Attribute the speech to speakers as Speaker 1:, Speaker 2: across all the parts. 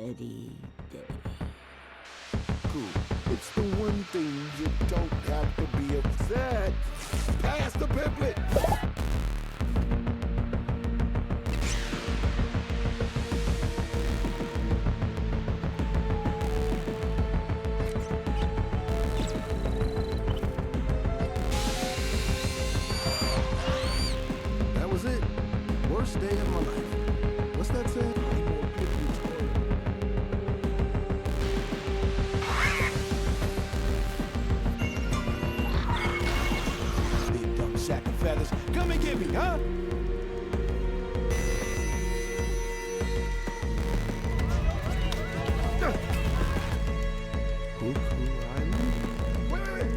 Speaker 1: Eddie Day.
Speaker 2: Cool. It's the one thing you don't have to be upset. Pass the pamphlet. That was it. Worst day of my life. What's that say? Big dumb sack of feathers. Come and get me, huh? Cuckoo Island? Wait.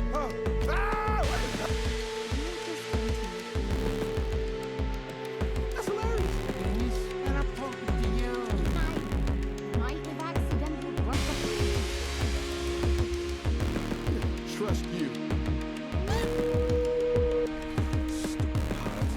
Speaker 2: That's hilarious.
Speaker 3: And I'm talking to you.
Speaker 4: Might have accidentally broke
Speaker 2: Trust you. Stupid pods.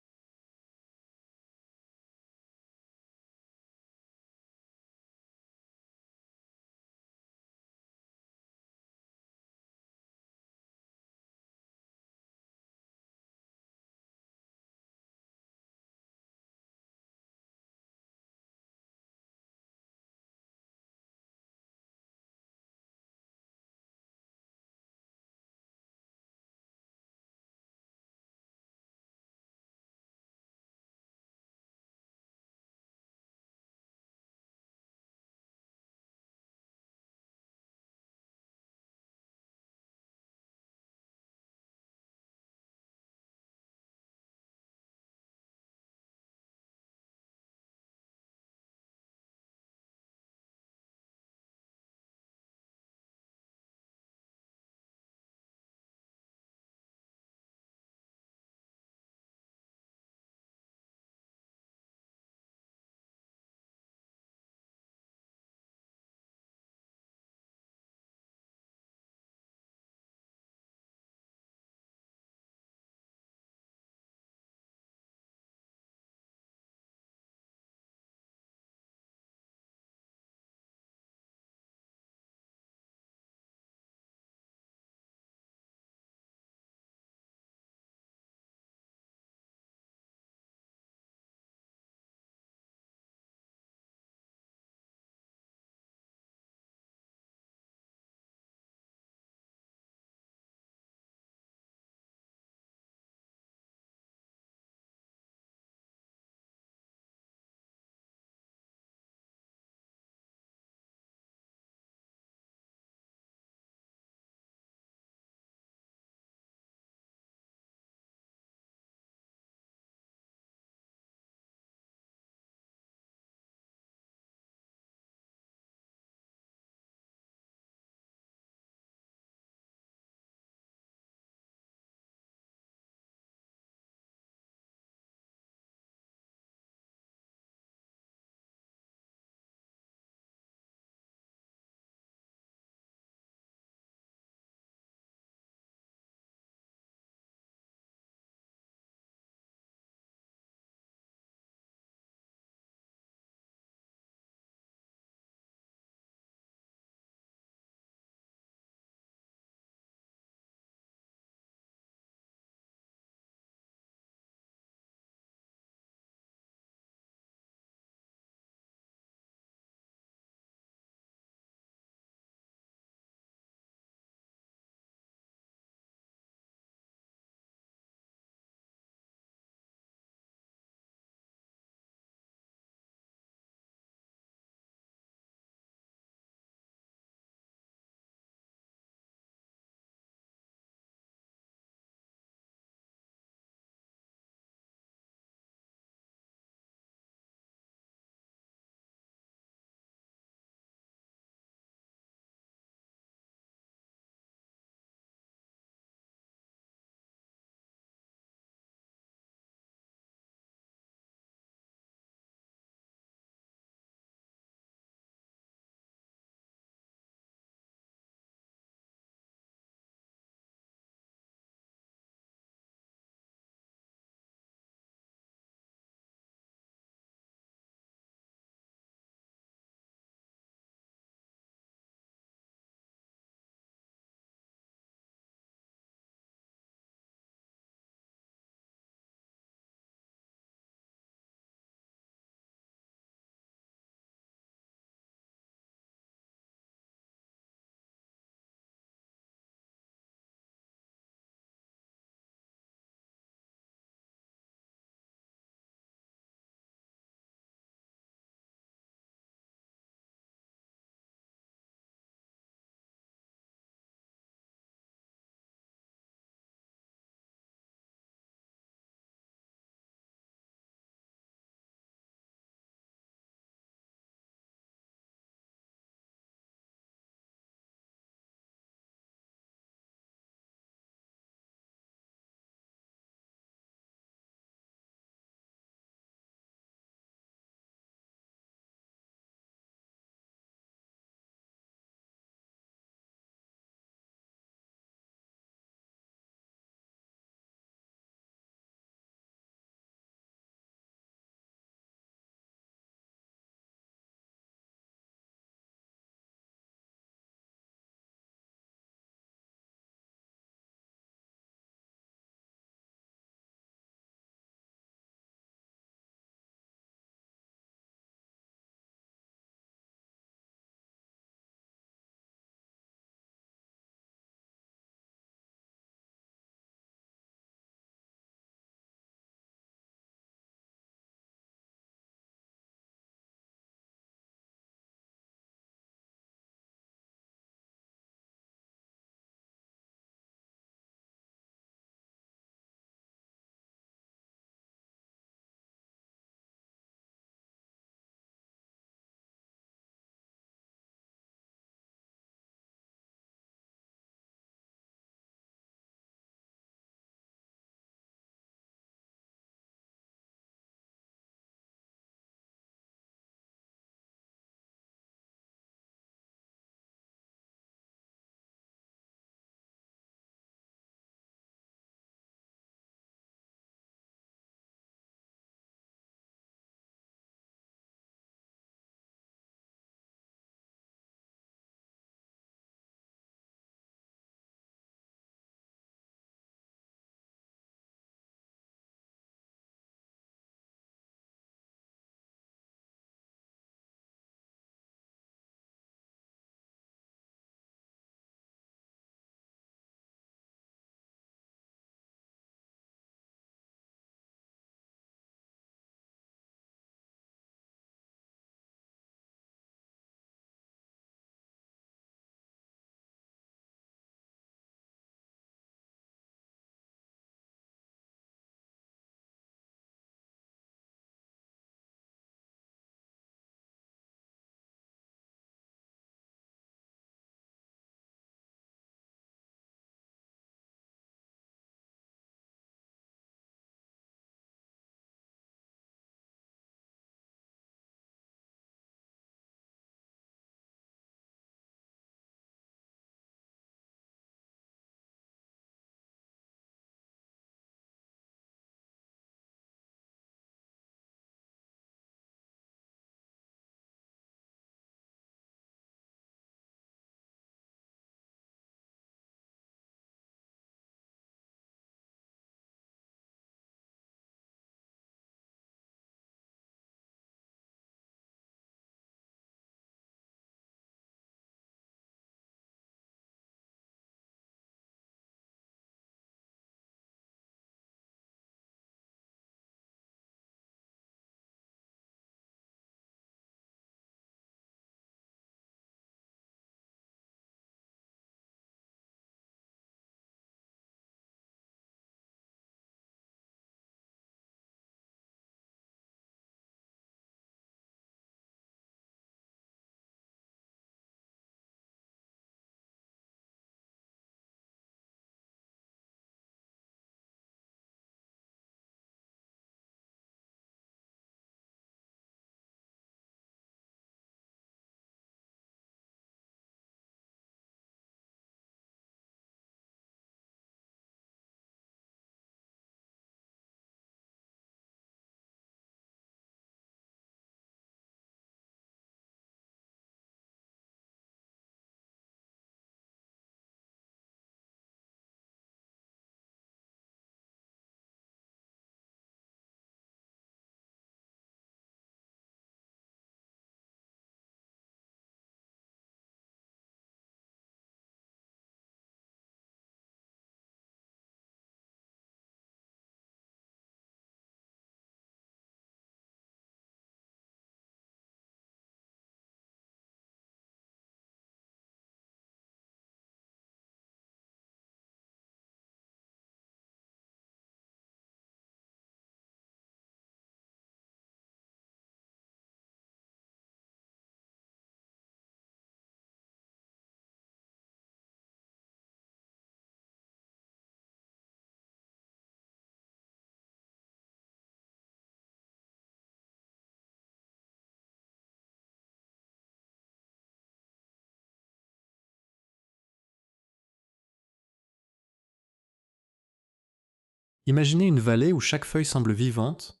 Speaker 1: Imaginez une vallée où chaque feuille semble vivante,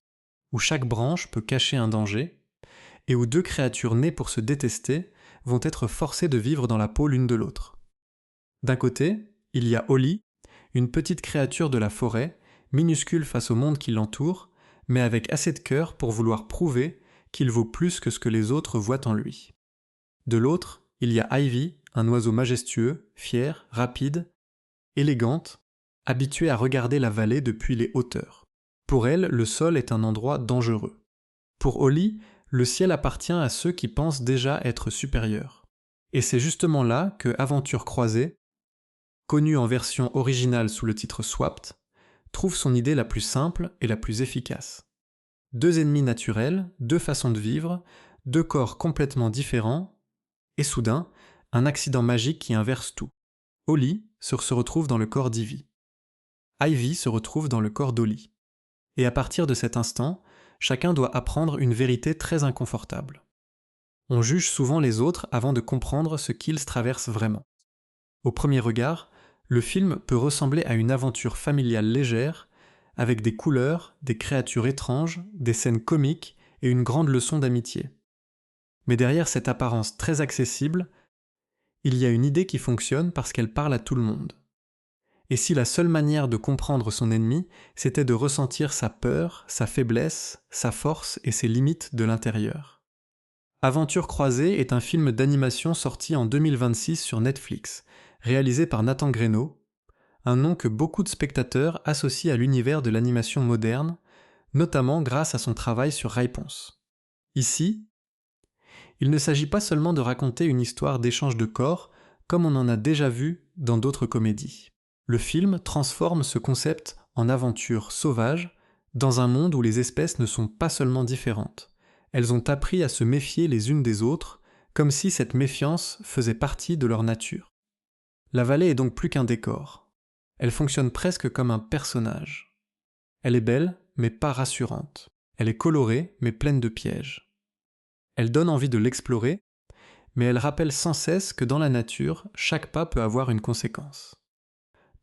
Speaker 1: où chaque branche peut cacher un danger, et où deux créatures nées pour se détester vont être forcées de vivre dans la peau l'une de l'autre. D'un côté, il y a Ollie, une petite créature de la forêt, minuscule face au monde qui l'entoure, mais avec assez de cœur pour vouloir prouver qu'il vaut plus que ce que les autres voient en lui. De l'autre, il y a Ivy, un oiseau majestueux, fier, rapide, élégante, habituée à regarder la vallée depuis les hauteurs. Pour elle, le sol est un endroit dangereux. Pour Ollie, le ciel appartient à ceux qui pensent déjà être supérieurs. Et c'est justement là que Aventures croisées, connue en version originale sous le titre Swapped, trouve son idée la plus simple et la plus efficace. Deux ennemis naturels, deux façons de vivre, deux corps complètement différents, et soudain, un accident magique qui inverse tout. Ollie se retrouve dans le corps d'Ivy. Ivy se retrouve dans le corps d'Ollie. Et à partir de cet instant, chacun doit apprendre une vérité très inconfortable. On juge souvent les autres avant de comprendre ce qu'ils traversent vraiment. Au premier regard, le film peut ressembler à une aventure familiale légère, avec des couleurs, des créatures étranges, des scènes comiques et une grande leçon d'amitié. Mais derrière cette apparence très accessible, il y a une idée qui fonctionne parce qu'elle parle à tout le monde. Et si la seule manière de comprendre son ennemi, c'était de ressentir sa peur, sa faiblesse, sa force et ses limites de l'intérieur. Aventures croisées est un film d'animation sorti en 2026 sur Netflix, réalisé par Nathan Greno, un nom que beaucoup de spectateurs associent à l'univers de l'animation moderne, notamment grâce à son travail sur Réponse. Ici, il ne s'agit pas seulement de raconter une histoire d'échange de corps, comme on en a déjà vu dans d'autres comédies. Le film transforme ce concept en aventure sauvage, dans un monde où les espèces ne sont pas seulement différentes. Elles ont appris à se méfier les unes des autres, comme si cette méfiance faisait partie de leur nature. La vallée est donc plus qu'un décor. Elle fonctionne presque comme un personnage. Elle est belle, mais pas rassurante. Elle est colorée, mais pleine de pièges. Elle donne envie de l'explorer, mais elle rappelle sans cesse que dans la nature, chaque pas peut avoir une conséquence.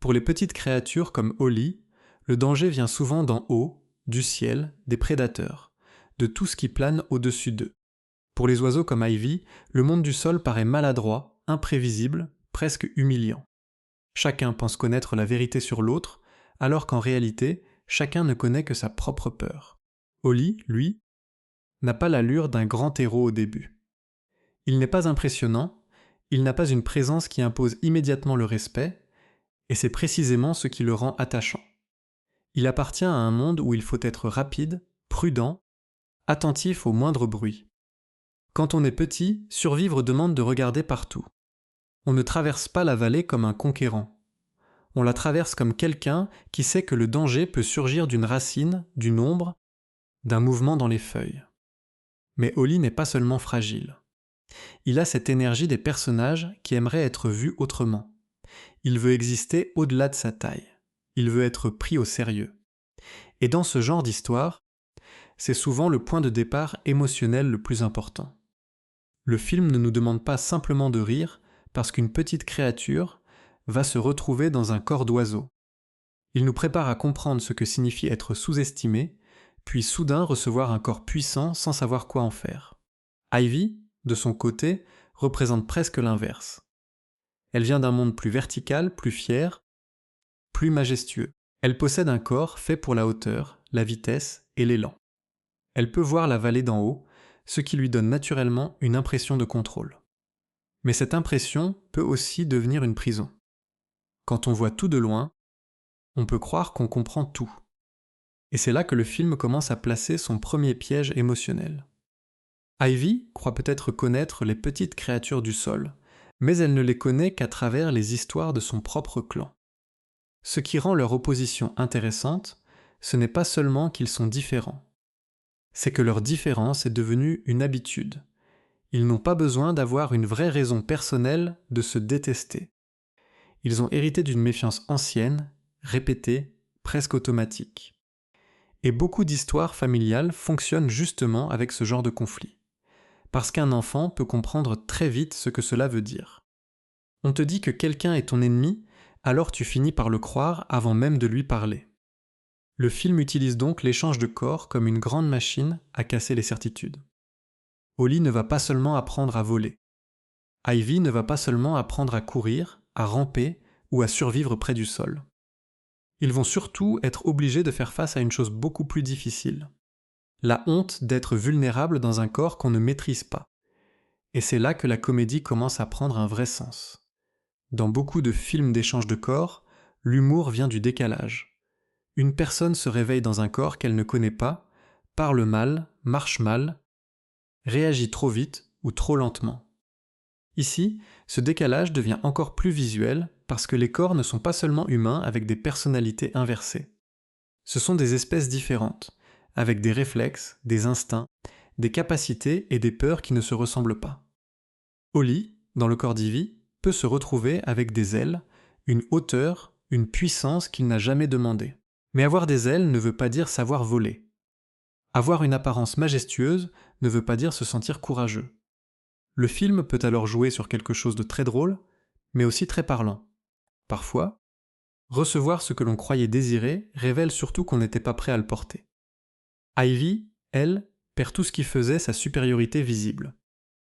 Speaker 1: Pour les petites créatures comme Ollie, le danger vient souvent d'en haut, du ciel, des prédateurs, de tout ce qui plane au-dessus d'eux. Pour les oiseaux comme Ivy, le monde du sol paraît maladroit, imprévisible, presque humiliant. Chacun pense connaître la vérité sur l'autre, alors qu'en réalité, chacun ne connaît que sa propre peur. Ollie, lui, n'a pas l'allure d'un grand héros au début. Il n'est pas impressionnant, il n'a pas une présence qui impose immédiatement le respect, et c'est précisément ce qui le rend attachant. Il appartient à un monde où il faut être rapide, prudent, attentif au moindre bruit. Quand on est petit, survivre demande de regarder partout. On ne traverse pas la vallée comme un conquérant. On la traverse comme quelqu'un qui sait que le danger peut surgir d'une racine, d'une ombre, d'un mouvement dans les feuilles. Mais Ollie n'est pas seulement fragile. Il a cette énergie des personnages qui aimeraient être vus autrement. Il veut exister au-delà de sa taille. Il veut être pris au sérieux. Et dans ce genre d'histoire, c'est souvent le point de départ émotionnel le plus important. Le film ne nous demande pas simplement de rire parce qu'une petite créature va se retrouver dans un corps d'oiseau. Il nous prépare à comprendre ce que signifie être sous-estimé, puis soudain recevoir un corps puissant sans savoir quoi en faire. Ivy, de son côté, représente presque l'inverse. Elle vient d'un monde plus vertical, plus fier, plus majestueux. Elle possède un corps fait pour la hauteur, la vitesse et l'élan. Elle peut voir la vallée d'en haut, ce qui lui donne naturellement une impression de contrôle. Mais cette impression peut aussi devenir une prison. Quand on voit tout de loin, on peut croire qu'on comprend tout. Et c'est là que le film commence à placer son premier piège émotionnel. Ivy croit peut-être connaître les petites créatures du sol, mais elle ne les connaît qu'à travers les histoires de son propre clan. Ce qui rend leur opposition intéressante, ce n'est pas seulement qu'ils sont différents. C'est que leur différence est devenue une habitude. Ils n'ont pas besoin d'avoir une vraie raison personnelle de se détester. Ils ont hérité d'une méfiance ancienne, répétée, presque automatique. Et beaucoup d'histoires familiales fonctionnent justement avec ce genre de conflit. Parce qu'un enfant peut comprendre très vite ce que cela veut dire. On te dit que quelqu'un est ton ennemi, alors tu finis par le croire avant même de lui parler. Le film utilise donc l'échange de corps comme une grande machine à casser les certitudes. Holly ne va pas seulement apprendre à voler. Ivy ne va pas seulement apprendre à courir, à ramper ou à survivre près du sol. Ils vont surtout être obligés de faire face à une chose beaucoup plus difficile. La honte d'être vulnérable dans un corps qu'on ne maîtrise pas. Et c'est là que la comédie commence à prendre un vrai sens. Dans beaucoup de films d'échange de corps, l'humour vient du décalage. Une personne se réveille dans un corps qu'elle ne connaît pas, parle mal, marche mal, réagit trop vite ou trop lentement. Ici, ce décalage devient encore plus visuel parce que les corps ne sont pas seulement humains avec des personnalités inversées. Ce sont des espèces différentes, avec des réflexes, des instincts, des capacités et des peurs qui ne se ressemblent pas. Holly, dans le corps d'Ivy, peut se retrouver avec des ailes, une hauteur, une puissance qu'il n'a jamais demandée. Mais avoir des ailes ne veut pas dire savoir voler. Avoir une apparence majestueuse ne veut pas dire se sentir courageux. Le film peut alors jouer sur quelque chose de très drôle, mais aussi très parlant. Parfois, recevoir ce que l'on croyait désirer révèle surtout qu'on n'était pas prêt à le porter. Ivy, elle, perd tout ce qui faisait sa supériorité visible.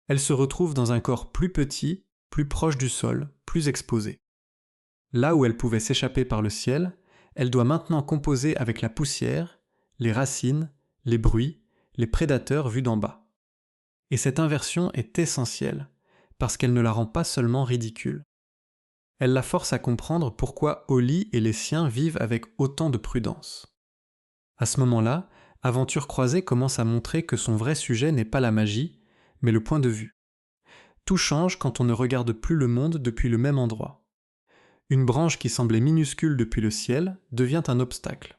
Speaker 1: Elle se retrouve dans un corps plus petit, plus proche du sol, plus exposé. Là où elle pouvait s'échapper par le ciel, elle doit maintenant composer avec la poussière, les racines, les bruits, les prédateurs vus d'en bas. Et cette inversion est essentielle, parce qu'elle ne la rend pas seulement ridicule. Elle la force à comprendre pourquoi Holly et les siens vivent avec autant de prudence. À ce moment-là, Aventure croisée commence à montrer que son vrai sujet n'est pas la magie, mais le point de vue. Tout change quand on ne regarde plus le monde depuis le même endroit. Une branche qui semblait minuscule depuis le ciel devient un obstacle.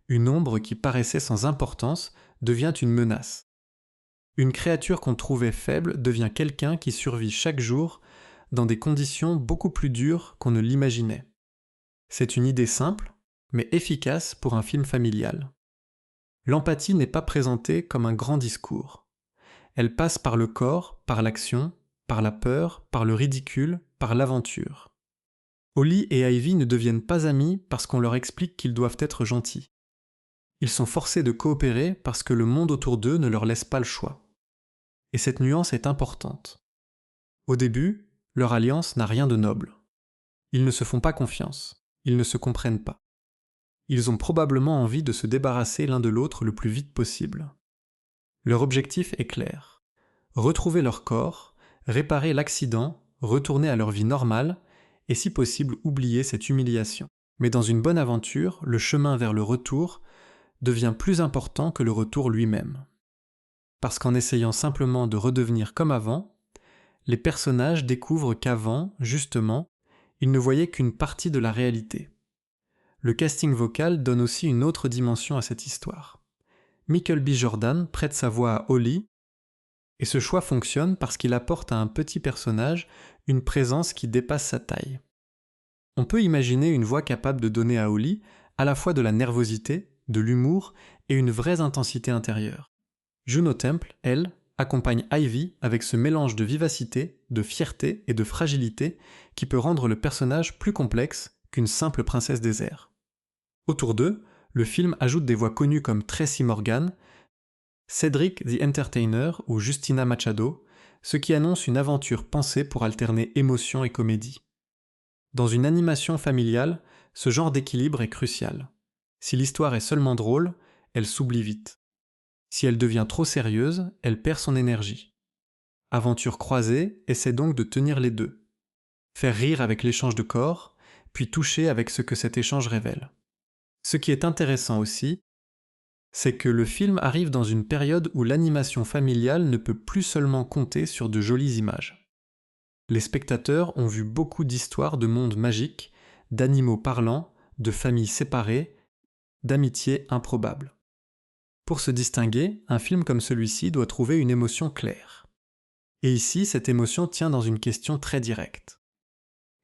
Speaker 1: Une ombre qui paraissait sans importance devient une menace. Une créature qu'on trouvait faible devient quelqu'un qui survit chaque jour dans des conditions beaucoup plus dures qu'on ne l'imaginait. C'est une idée simple, mais efficace pour un film familial. L'empathie n'est pas présentée comme un grand discours. Elle passe par le corps, par l'action, par la peur, par le ridicule, par l'aventure. Holly et Ivy ne deviennent pas amis parce qu'on leur explique qu'ils doivent être gentils. Ils sont forcés de coopérer parce que le monde autour d'eux ne leur laisse pas le choix. Et cette nuance est importante. Au début, leur alliance n'a rien de noble. Ils ne se font pas confiance, ils ne se comprennent pas. Ils ont probablement envie de se débarrasser l'un de l'autre le plus vite possible. Leur objectif est clair. Retrouver leur corps, réparer l'accident, retourner à leur vie normale et si possible oublier cette humiliation. Mais dans une bonne aventure, le chemin vers le retour devient plus important que le retour lui-même. Parce qu'en essayant simplement de redevenir comme avant, les personnages découvrent qu'avant, justement, ils ne voyaient qu'une partie de la réalité. Le casting vocal donne aussi une autre dimension à cette histoire. Michael B. Jordan prête sa voix à Holly, et ce choix fonctionne parce qu'il apporte à un petit personnage une présence qui dépasse sa taille. On peut imaginer une voix capable de donner à Holly à la fois de la nervosité, de l'humour et une vraie intensité intérieure. Juno Temple, elle, accompagne Ivy avec ce mélange de vivacité, de fierté et de fragilité qui peut rendre le personnage plus complexe qu'une simple princesse des airs. Autour d'eux, le film ajoute des voix connues comme Tracy Morgan, Cedric the Entertainer ou Justina Machado, ce qui annonce une aventure pensée pour alterner émotion et comédie. Dans une animation familiale, ce genre d'équilibre est crucial. Si l'histoire est seulement drôle, elle s'oublie vite. Si elle devient trop sérieuse, elle perd son énergie. Aventure croisée essaie donc de tenir les deux. Faire rire avec l'échange de corps, puis toucher avec ce que cet échange révèle. Ce qui est intéressant aussi, c'est que le film arrive dans une période où l'animation familiale ne peut plus seulement compter sur de jolies images. Les spectateurs ont vu beaucoup d'histoires de mondes magiques, d'animaux parlants, de familles séparées, d'amitiés improbables. Pour se distinguer, un film comme celui-ci doit trouver une émotion claire. Et ici, cette émotion tient dans une question très directe.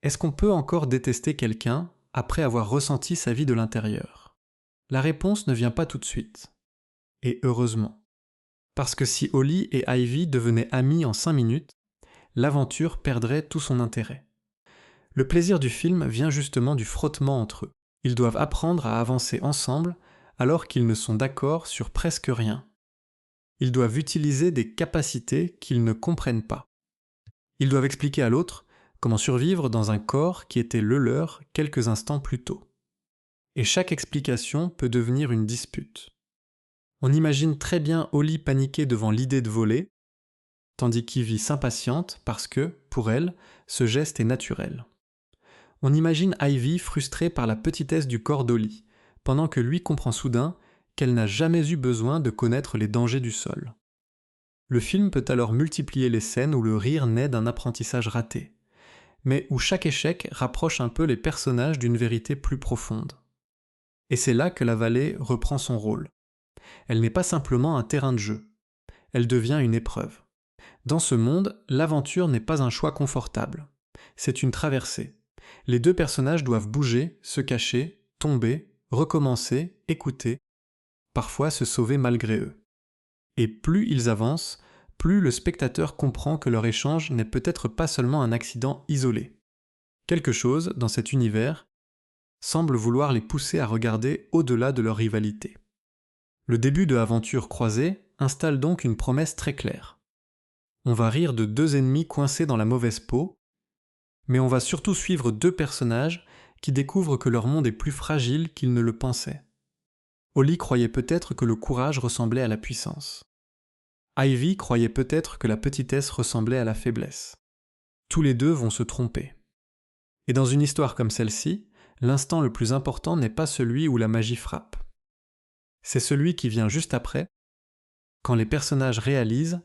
Speaker 1: Est-ce qu'on peut encore détester quelqu'un après avoir ressenti sa vie de l'intérieur ? La réponse ne vient pas tout de suite. Et heureusement. Parce que si Holly et Ivy devenaient amis en 5 minutes, l'aventure perdrait tout son intérêt. Le plaisir du film vient justement du frottement entre eux. Ils doivent apprendre à avancer ensemble alors qu'ils ne sont d'accord sur presque rien. Ils doivent utiliser des capacités qu'ils ne comprennent pas. Ils doivent expliquer à l'autre comment survivre dans un corps qui était le leur quelques instants plus tôt. Et chaque explication peut devenir une dispute. On imagine très bien Holly paniquer devant l'idée de voler, tandis qu'Ivy s'impatiente parce que, pour elle, ce geste est naturel. On imagine Ivy frustrée par la petitesse du corps d'Holly, pendant que lui comprend soudain qu'elle n'a jamais eu besoin de connaître les dangers du sol. Le film peut alors multiplier les scènes où le rire naît d'un apprentissage raté, mais où chaque échec rapproche un peu les personnages d'une vérité plus profonde. Et c'est là que la vallée reprend son rôle. Elle n'est pas simplement un terrain de jeu, elle devient une épreuve. Dans ce monde, l'aventure n'est pas un choix confortable, c'est une traversée. Les deux personnages doivent bouger, se cacher, tomber, recommencer, écouter, parfois se sauver malgré eux. Et plus ils avancent, plus le spectateur comprend que leur échange n'est peut-être pas seulement un accident isolé. Quelque chose, dans cet univers, semble vouloir les pousser à regarder au-delà de leur rivalité. Le début de Aventures croisées installe donc une promesse très claire. On va rire de deux ennemis coincés dans la mauvaise peau, mais on va surtout suivre deux personnages qui découvrent que leur monde est plus fragile qu'ils ne le pensaient. Holly croyait peut-être que le courage ressemblait à la puissance. Ivy croyait peut-être que la petitesse ressemblait à la faiblesse. Tous les deux vont se tromper. Et dans une histoire comme celle-ci, l'instant le plus important n'est pas celui où la magie frappe. C'est celui qui vient juste après, quand les personnages réalisent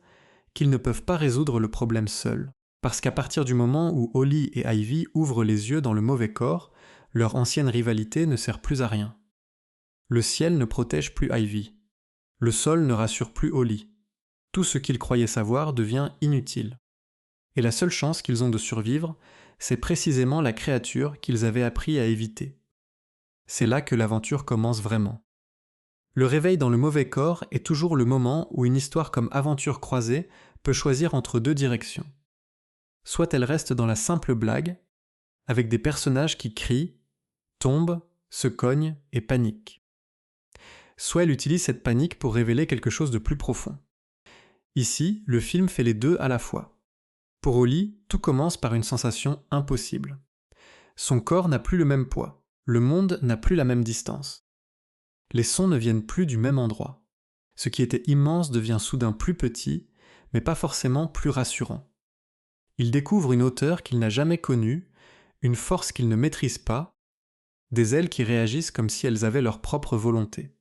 Speaker 1: qu'ils ne peuvent pas résoudre le problème seuls, parce qu'à partir du moment où Holly et Ivy ouvrent les yeux dans le mauvais corps, leur ancienne rivalité ne sert plus à rien. Le ciel ne protège plus Ivy. Le sol ne rassure plus Holly. Tout ce qu'ils croyaient savoir devient inutile. Et la seule chance qu'ils ont de survivre, c'est précisément la créature qu'ils avaient appris à éviter. C'est là que l'aventure commence vraiment. Le réveil dans le mauvais corps est toujours le moment où une histoire comme Aventures croisées peut choisir entre deux directions. Soit elle reste dans la simple blague, avec des personnages qui crient, tombent, se cognent et paniquent. Soit elle utilise cette panique pour révéler quelque chose de plus profond. Ici, le film fait les deux à la fois. Pour Holly, tout commence par une sensation impossible. Son corps n'a plus le même poids, le monde n'a plus la même distance. Les sons ne viennent plus du même endroit. Ce qui était immense devient soudain plus petit, mais pas forcément plus rassurant. Il découvre une hauteur qu'il n'a jamais connue, une force qu'il ne maîtrise pas, des ailes qui réagissent comme si elles avaient leur propre volonté.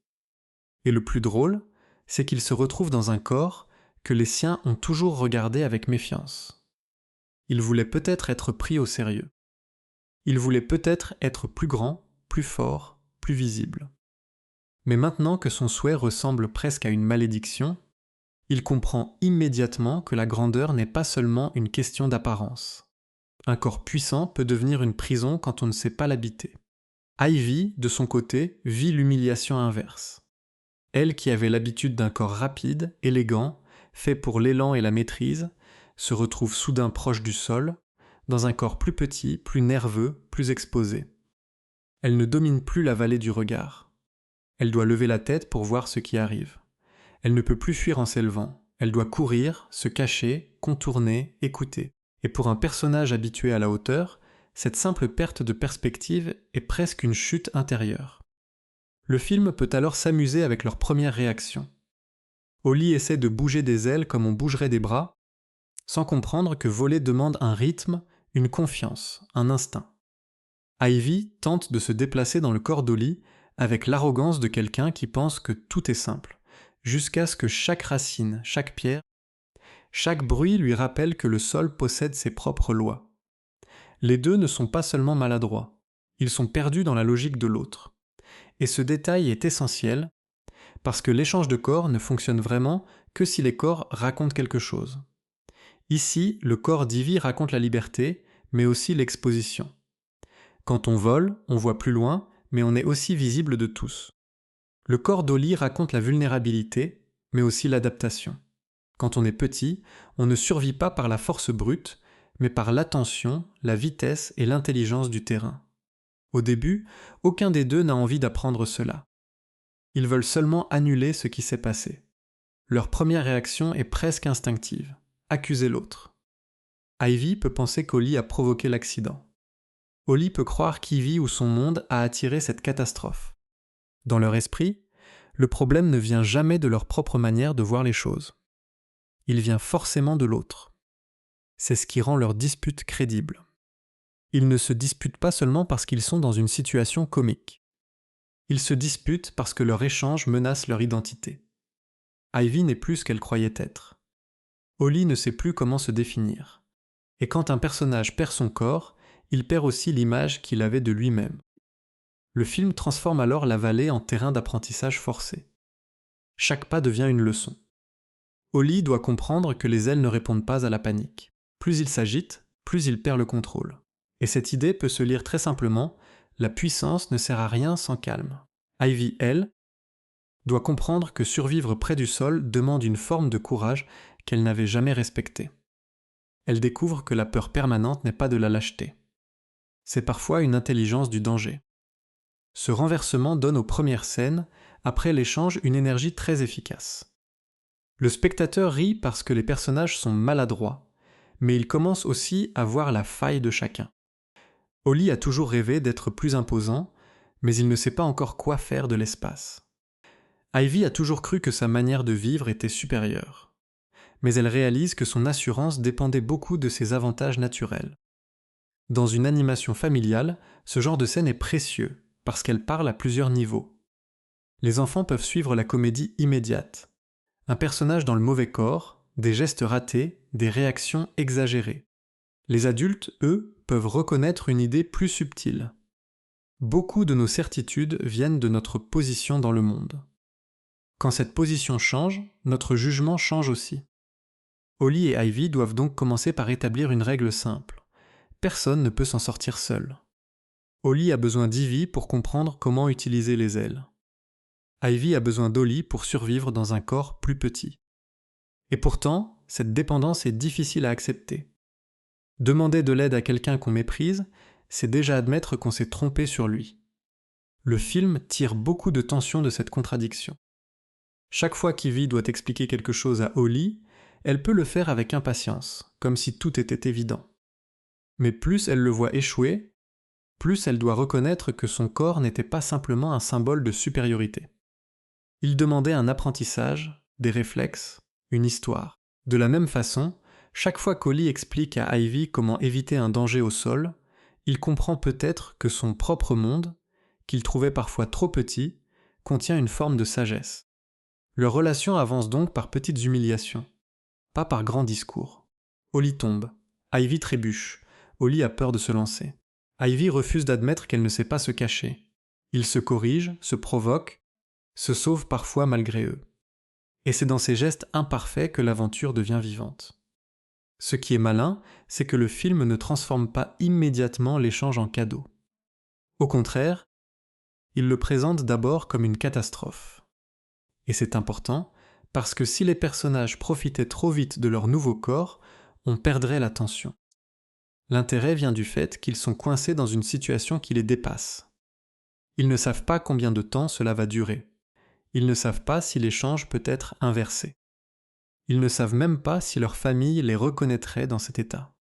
Speaker 1: Et le plus drôle, c'est qu'il se retrouve dans un corps que les siens ont toujours regardé avec méfiance. Il voulait peut-être être pris au sérieux. Il voulait peut-être être plus grand, plus fort, plus visible. Mais maintenant que son souhait ressemble presque à une malédiction, il comprend immédiatement que la grandeur n'est pas seulement une question d'apparence. Un corps puissant peut devenir une prison quand on ne sait pas l'habiter. Ivy, de son côté, vit l'humiliation inverse. Elle qui avait l'habitude d'un corps rapide, élégant, fait pour l'élan et la maîtrise, se retrouve soudain proche du sol, dans un corps plus petit, plus nerveux, plus exposé. Elle ne domine plus la vallée du regard. Elle doit lever la tête pour voir ce qui arrive. Elle ne peut plus fuir en s'élevant. Elle doit courir, se cacher, contourner, écouter. Et pour un personnage habitué à la hauteur, cette simple perte de perspective est presque une chute intérieure. Le film peut alors s'amuser avec leur première réaction. Holly essaie de bouger des ailes comme on bougerait des bras, sans comprendre que voler demande un rythme, une confiance, un instinct. Ivy tente de se déplacer dans le corps d'Holly avec l'arrogance de quelqu'un qui pense que tout est simple, jusqu'à ce que chaque racine, chaque pierre, chaque bruit lui rappelle que le sol possède ses propres lois. Les deux ne sont pas seulement maladroits, ils sont perdus dans la logique de l'autre. Et ce détail est essentiel, parce que l'échange de corps ne fonctionne vraiment que si les corps racontent quelque chose. Ici, le corps d'Ivy raconte la liberté, mais aussi l'exposition. Quand on vole, on voit plus loin, mais on est aussi visible de tous. Le corps d'Holly raconte la vulnérabilité, mais aussi l'adaptation. Quand on est petit, on ne survit pas par la force brute, mais par l'attention, la vitesse et l'intelligence du terrain. Au début, aucun des deux n'a envie d'apprendre cela. Ils veulent seulement annuler ce qui s'est passé. Leur première réaction est presque instinctive, accuser l'autre. Ivy peut penser qu'Holly a provoqué l'accident. Holly peut croire qu'Ivy ou son monde a attiré cette catastrophe. Dans leur esprit, le problème ne vient jamais de leur propre manière de voir les choses. Il vient forcément de l'autre. C'est ce qui rend leur dispute crédible. Ils ne se disputent pas seulement parce qu'ils sont dans une situation comique. Ils se disputent parce que leur échange menace leur identité. Ivy n'est plus ce qu'elle croyait être. Holly ne sait plus comment se définir. Et quand un personnage perd son corps, il perd aussi l'image qu'il avait de lui-même. Le film transforme alors la vallée en terrain d'apprentissage forcé. Chaque pas devient une leçon. Holly doit comprendre que les ailes ne répondent pas à la panique. Plus il s'agite, plus il perd le contrôle. Et cette idée peut se lire très simplement, la puissance ne sert à rien sans calme. Ivy, elle, doit comprendre que survivre près du sol demande une forme de courage qu'elle n'avait jamais respectée. Elle découvre que la peur permanente n'est pas de la lâcheté. C'est parfois une intelligence du danger. Ce renversement donne aux premières scènes, après l'échange, une énergie très efficace. Le spectateur rit parce que les personnages sont maladroits, mais il commence aussi à voir la faille de chacun. Holly a toujours rêvé d'être plus imposant, mais il ne sait pas encore quoi faire de l'espace. Ivy a toujours cru que sa manière de vivre était supérieure, mais elle réalise que son assurance dépendait beaucoup de ses avantages naturels. Dans une animation familiale, ce genre de scène est précieux, parce qu'elle parle à plusieurs niveaux. Les enfants peuvent suivre la comédie immédiate. Un personnage dans le mauvais corps, des gestes ratés, des réactions exagérées. Les adultes, eux, peuvent reconnaître une idée plus subtile. Beaucoup de nos certitudes viennent de notre position dans le monde. Quand cette position change, notre jugement change aussi. Holly et Ivy doivent donc commencer par établir une règle simple. Personne ne peut s'en sortir seul. Holly a besoin d'Ivy pour comprendre comment utiliser les ailes. Ivy a besoin d'Holly pour survivre dans un corps plus petit. Et pourtant, cette dépendance est difficile à accepter. Demander de l'aide à quelqu'un qu'on méprise, c'est déjà admettre qu'on s'est trompé sur lui. Le film tire beaucoup de tension de cette contradiction. Chaque fois qu'Ivy doit expliquer quelque chose à Holly, elle peut le faire avec impatience, comme si tout était évident. Mais plus elle le voit échouer, plus elle doit reconnaître que son corps n'était pas simplement un symbole de supériorité. Il demandait un apprentissage, des réflexes, une histoire. De la même façon, chaque fois qu'Holly explique à Ivy comment éviter un danger au sol, il comprend peut-être que son propre monde, qu'il trouvait parfois trop petit, contient une forme de sagesse. Leur relation avance donc par petites humiliations, pas par grands discours. Holly tombe, Ivy trébuche, Holly a peur de se lancer. Ivy refuse d'admettre qu'elle ne sait pas se cacher. Ils se corrigent, se provoquent, se sauvent parfois malgré eux. Et c'est dans ces gestes imparfaits que l'aventure devient vivante. Ce qui est malin, c'est que le film ne transforme pas immédiatement l'échange en cadeau. Au contraire, il le présente d'abord comme une catastrophe. Et c'est important, parce que si les personnages profitaient trop vite de leur nouveau corps, on perdrait l'attention. L'intérêt vient du fait qu'ils sont coincés dans une situation qui les dépasse. Ils ne savent pas combien de temps cela va durer. Ils ne savent pas si l'échange peut être inversé. Ils ne savent même pas si leur famille les reconnaîtrait dans cet état.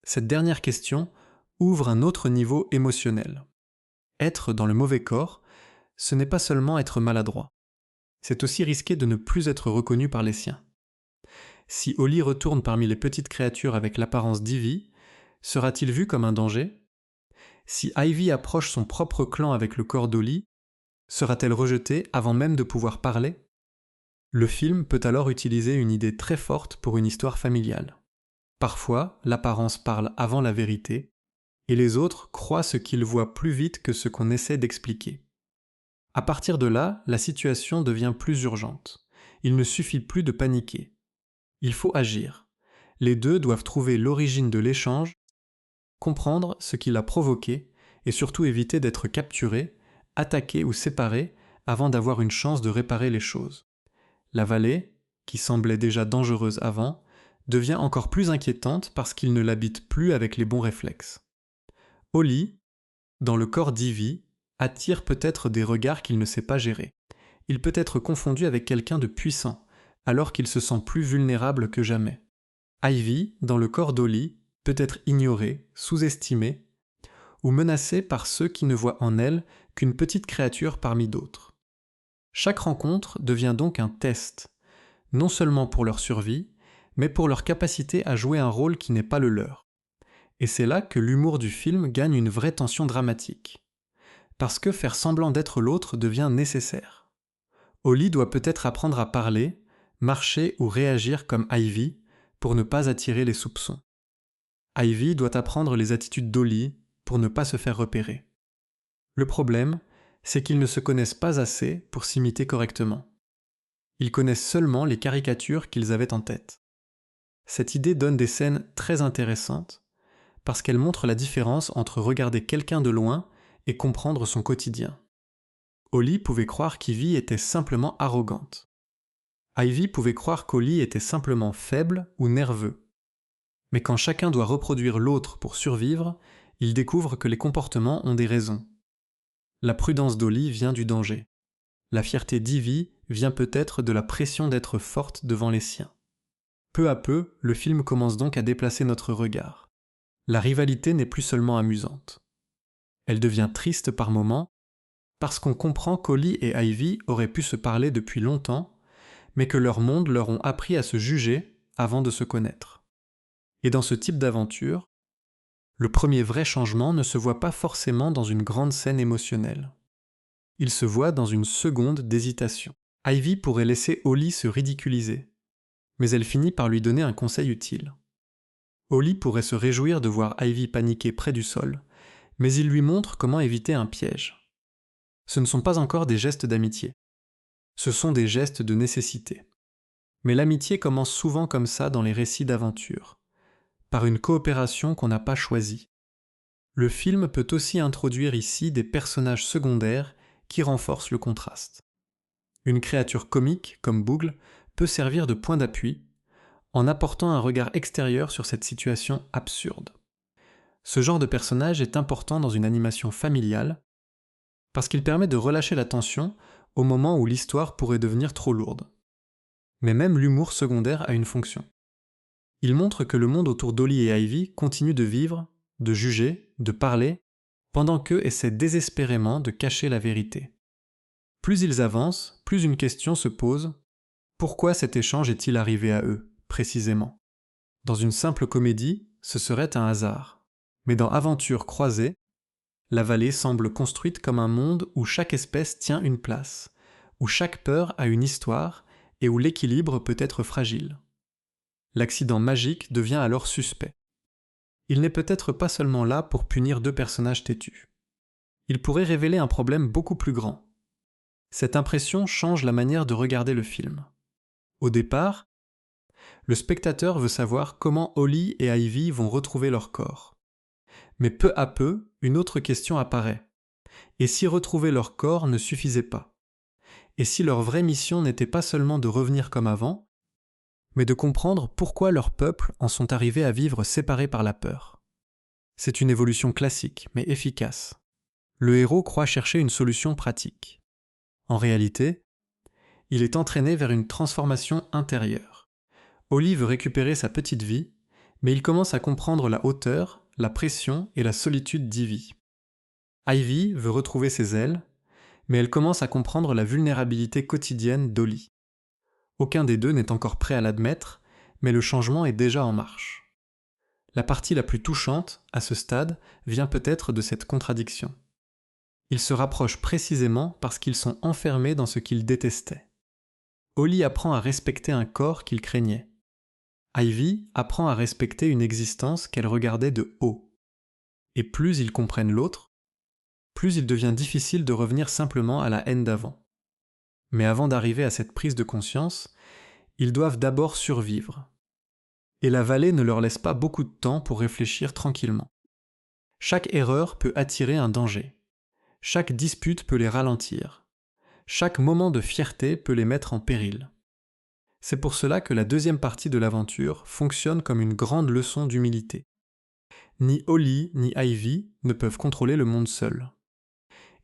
Speaker 1: Cette dernière question ouvre un autre niveau émotionnel. Être dans le mauvais corps, ce n'est pas seulement être maladroit. C'est aussi risquer de ne plus être reconnu par les siens. Si Holly retourne parmi les petites créatures avec l'apparence d'Ivy, sera-t-il vu comme un danger ? Si Ivy approche son propre clan avec le corps d'Holly, sera-t-elle rejetée avant même de pouvoir parler ? Le film peut alors utiliser une idée très forte pour une histoire familiale. Parfois, l'apparence parle avant la vérité, et les autres croient ce qu'ils voient plus vite que ce qu'on essaie d'expliquer. À partir de là, la situation devient plus urgente. Il ne suffit plus de paniquer. Il faut agir. Les deux doivent trouver l'origine de l'échange, comprendre ce qui l'a provoqué et surtout éviter d'être capturés, attaqués ou séparés avant d'avoir une chance de réparer les choses. La vallée, qui semblait déjà dangereuse avant, devient encore plus inquiétante parce qu'ils ne l'habitent plus avec les bons réflexes. Holly, dans le corps d'Ivy, attire peut-être des regards qu'il ne sait pas gérer. Il peut être confondu avec quelqu'un de puissant, alors qu'il se sent plus vulnérable que jamais. Ivy, dans le corps d'Ollie, peut être ignorée, sous-estimée, ou menacée par ceux qui ne voient en elle qu'une petite créature parmi d'autres. Chaque rencontre devient donc un test, non seulement pour leur survie, mais pour leur capacité à jouer un rôle qui n'est pas le leur. Et c'est là que l'humour du film gagne une vraie tension dramatique. Parce que faire semblant d'être l'autre devient nécessaire. Ollie doit peut-être apprendre à parler, marcher ou réagir comme Ivy pour ne pas attirer les soupçons. Ivy doit apprendre les attitudes d'Ollie pour ne pas se faire repérer. Le problème, c'est qu'ils ne se connaissent pas assez pour s'imiter correctement. Ils connaissent seulement les caricatures qu'ils avaient en tête. Cette idée donne des scènes très intéressantes parce qu'elle montre la différence entre regarder quelqu'un de loin et comprendre son quotidien. Ollie pouvait croire qu'Ivy était simplement arrogante. Ivy pouvait croire qu'Ollie était simplement faible ou nerveux. Mais quand chacun doit reproduire l'autre pour survivre, il découvre que les comportements ont des raisons. La prudence d'Ollie vient du danger. La fierté d'Ivy vient peut-être de la pression d'être forte devant les siens. Peu à peu, le film commence donc à déplacer notre regard. La rivalité n'est plus seulement amusante. Elle devient triste par moments, parce qu'on comprend qu'Ollie et Ivy auraient pu se parler depuis longtemps, mais que leurs mondes leur ont appris à se juger avant de se connaître. Et dans ce type d'aventure, le premier vrai changement ne se voit pas forcément dans une grande scène émotionnelle. Il se voit dans une seconde d'hésitation. Ivy pourrait laisser Ollie se ridiculiser, mais elle finit par lui donner un conseil utile. Ollie pourrait se réjouir de voir Ivy paniquer près du sol, mais il lui montre comment éviter un piège. Ce ne sont pas encore des gestes d'amitié. Ce sont des gestes de nécessité. Mais l'amitié commence souvent comme ça dans les récits d'aventure, par une coopération qu'on n'a pas choisie. Le film peut aussi introduire ici des personnages secondaires qui renforcent le contraste. Une créature comique, comme Boogle, peut servir de point d'appui, en apportant un regard extérieur sur cette situation absurde. Ce genre de personnage est important dans une animation familiale, parce qu'il permet de relâcher la tension au moment où l'histoire pourrait devenir trop lourde. Mais même l'humour secondaire a une fonction. Il montre que le monde autour d'Ollie et Ivy continue de vivre, de juger, de parler, pendant qu'eux essaient désespérément de cacher la vérité. Plus ils avancent, plus une question se pose: pourquoi cet échange est-il arrivé à eux, précisément? Dans une simple comédie, ce serait un hasard. Mais dans Aventures croisées, la vallée semble construite comme un monde où chaque espèce tient une place, où chaque peur a une histoire et où l'équilibre peut être fragile. L'accident magique devient alors suspect. Il n'est peut-être pas seulement là pour punir deux personnages têtus. Il pourrait révéler un problème beaucoup plus grand. Cette impression change la manière de regarder le film. Au départ, le spectateur veut savoir comment Ollie et Ivy vont retrouver leur corps. Mais peu à peu, une autre question apparaît. Et si retrouver leur corps ne suffisait pas? Et si leur vraie mission n'était pas seulement de revenir comme avant, mais de comprendre pourquoi leurs peuples en sont arrivés à vivre séparés par la peur? C'est une évolution classique, mais efficace. Le héros croit chercher une solution pratique. En réalité, il est entraîné vers une transformation intérieure. Ollie veut récupérer sa petite vie, mais il commence à comprendre la hauteur, la pression et la solitude d'Ivy. Ivy veut retrouver ses ailes, mais elle commence à comprendre la vulnérabilité quotidienne d'Ollie. Aucun des deux n'est encore prêt à l'admettre, mais le changement est déjà en marche. La partie la plus touchante, à ce stade, vient peut-être de cette contradiction. Ils se rapprochent précisément parce qu'ils sont enfermés dans ce qu'ils détestaient. Ollie apprend à respecter un corps qu'il craignait. Ivy apprend à respecter une existence qu'elle regardait de haut. Et plus ils comprennent l'autre, plus il devient difficile de revenir simplement à la haine d'avant. Mais avant d'arriver à cette prise de conscience, ils doivent d'abord survivre. Et la vallée ne leur laisse pas beaucoup de temps pour réfléchir tranquillement. Chaque erreur peut attirer un danger. Chaque dispute peut les ralentir. Chaque moment de fierté peut les mettre en péril. C'est pour cela que la deuxième partie de l'aventure fonctionne comme une grande leçon d'humilité. ni Holly ni Ivy ne peuvent contrôler le monde seuls.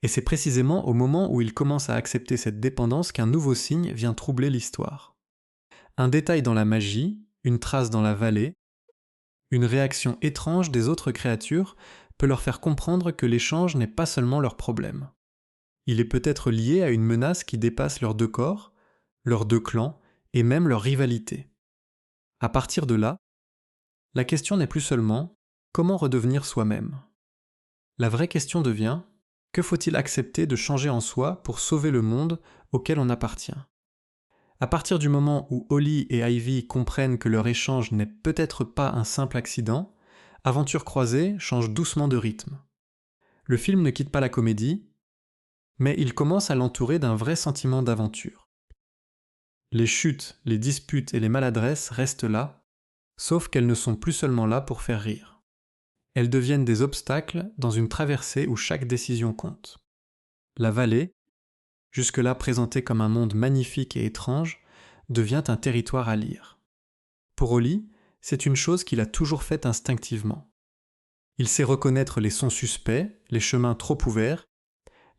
Speaker 1: Et c'est précisément au moment où ils commencent à accepter cette dépendance qu'un nouveau signe vient troubler l'histoire. Un détail dans la magie, une trace dans la vallée, une réaction étrange des autres créatures peut leur faire comprendre que l'échange n'est pas seulement leur problème. Il est peut-être lié à une menace qui dépasse leurs deux corps, leurs deux clans et même leur rivalité. À partir de là, la question n'est plus seulement comment redevenir soi-même. La vraie question devient que faut-il accepter de changer en soi pour sauver le monde auquel on appartient. À partir du moment où Holly et Ivy comprennent que leur échange n'est peut-être pas un simple accident, Aventure croisée change doucement de rythme. Le film ne quitte pas la comédie, mais il commence à l'entourer d'un vrai sentiment d'aventure. Les chutes, les disputes et les maladresses restent là, sauf qu'elles ne sont plus seulement là pour faire rire. Elles deviennent des obstacles dans une traversée où chaque décision compte. La vallée, jusque-là présentée comme un monde magnifique et étrange, devient un territoire à lire. Pour Holly, c'est une chose qu'il a toujours faite instinctivement. Il sait reconnaître les sons suspects, les chemins trop ouverts,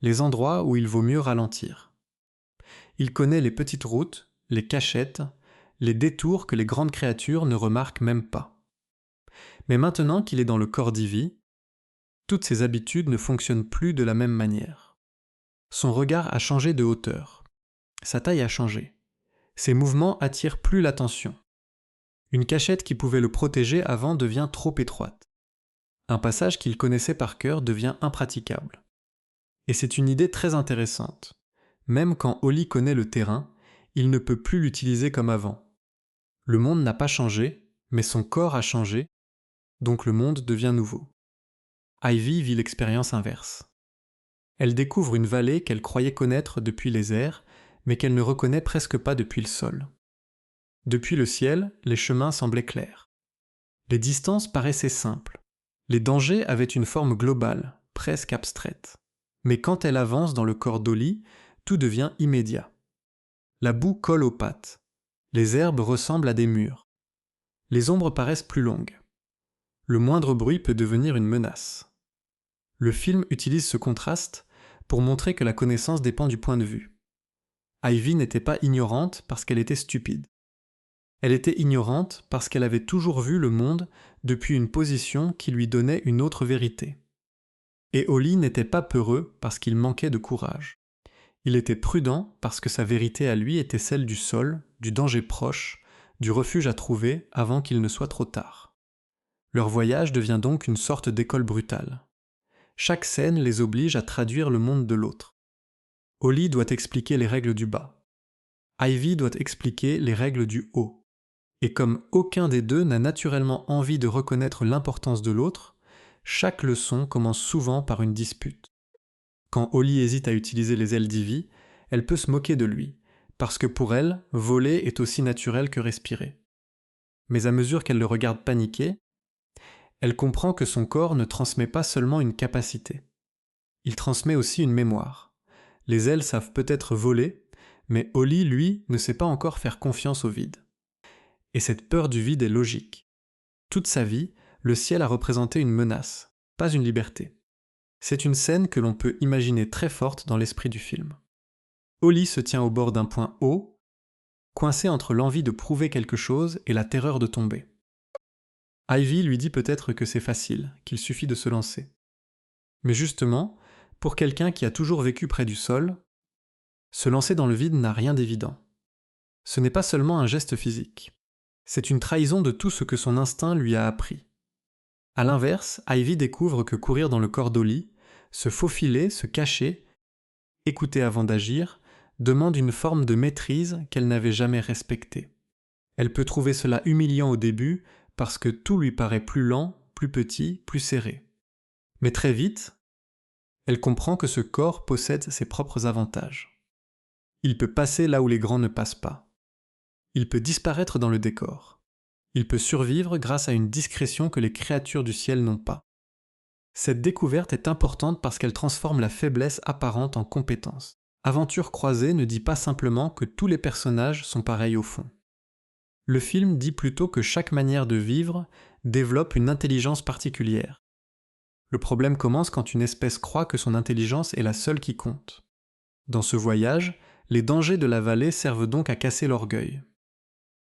Speaker 1: les endroits où il vaut mieux ralentir. Il connaît les petites routes, les cachettes, les détours que les grandes créatures ne remarquent même pas. Mais maintenant qu'il est dans le corps d'Ivy, toutes ses habitudes ne fonctionnent plus de la même manière. Son regard a changé de hauteur. Sa taille a changé. Ses mouvements attirent plus l'attention. Une cachette qui pouvait le protéger avant devient trop étroite. Un passage qu'il connaissait par cœur devient impraticable. Et c'est une idée très intéressante. Même quand Holly connaît le terrain, il ne peut plus l'utiliser comme avant. Le monde n'a pas changé, mais son corps a changé, donc le monde devient nouveau. Ivy vit l'expérience inverse. Elle découvre une vallée qu'elle croyait connaître depuis les airs, mais qu'elle ne reconnaît presque pas depuis le sol. Depuis le ciel, les chemins semblaient clairs. Les distances paraissaient simples. Les dangers avaient une forme globale, presque abstraite. Mais quand elle avance dans le corps d'Holly, tout devient immédiat. La boue colle aux pattes. Les herbes ressemblent à des murs. Les ombres paraissent plus longues. Le moindre bruit peut devenir une menace. Le film utilise ce contraste pour montrer que la connaissance dépend du point de vue. Ivy n'était pas ignorante parce qu'elle était stupide. Elle était ignorante parce qu'elle avait toujours vu le monde depuis une position qui lui donnait une autre vérité. Et Holly n'était pas peureux parce qu'il manquait de courage. Il était prudent parce que sa vérité à lui était celle du sol, du danger proche, du refuge à trouver avant qu'il ne soit trop tard. Leur voyage devient donc une sorte d'école brutale. Chaque scène les oblige à traduire le monde de l'autre. Holly doit expliquer les règles du bas. Ivy doit expliquer les règles du haut. Et comme aucun des deux n'a naturellement envie de reconnaître l'importance de l'autre, chaque leçon commence souvent par une dispute. Quand Holly hésite à utiliser les ailes d'Ivy, elle peut se moquer de lui, parce que pour elle, voler est aussi naturel que respirer. Mais à mesure qu'elle le regarde paniquer, elle comprend que son corps ne transmet pas seulement une capacité. Il transmet aussi une mémoire. Les ailes savent peut-être voler, mais Holly, lui, ne sait pas encore faire confiance au vide. Et cette peur du vide est logique. Toute sa vie, le ciel a représenté une menace, pas une liberté. C'est une scène que l'on peut imaginer très forte dans l'esprit du film. Holly se tient au bord d'un point haut, coincé entre l'envie de prouver quelque chose et la terreur de tomber. Ivy lui dit peut-être que c'est facile, qu'il suffit de se lancer. Mais justement, pour quelqu'un qui a toujours vécu près du sol, se lancer dans le vide n'a rien d'évident. Ce n'est pas seulement un geste physique. C'est une trahison de tout ce que son instinct lui a appris. À l'inverse, Ivy découvre que courir dans le corps d'Holly, se faufiler, se cacher, écouter avant d'agir, demande une forme de maîtrise qu'elle n'avait jamais respectée. Elle peut trouver cela humiliant au début parce que tout lui paraît plus lent, plus petit, plus serré. Mais très vite, elle comprend que ce corps possède ses propres avantages. Il peut passer là où les grands ne passent pas. Il peut disparaître dans le décor. Il peut survivre grâce à une discrétion que les créatures du ciel n'ont pas. Cette découverte est importante parce qu'elle transforme la faiblesse apparente en compétence. Aventure croisée ne dit pas simplement que tous les personnages sont pareils au fond. Le film dit plutôt que chaque manière de vivre développent une intelligence particulière. Le problème commence quand une espèce croit que son intelligence est la seule qui compte. Dans ce voyage, les dangers de la vallée servent donc à casser l'orgueil.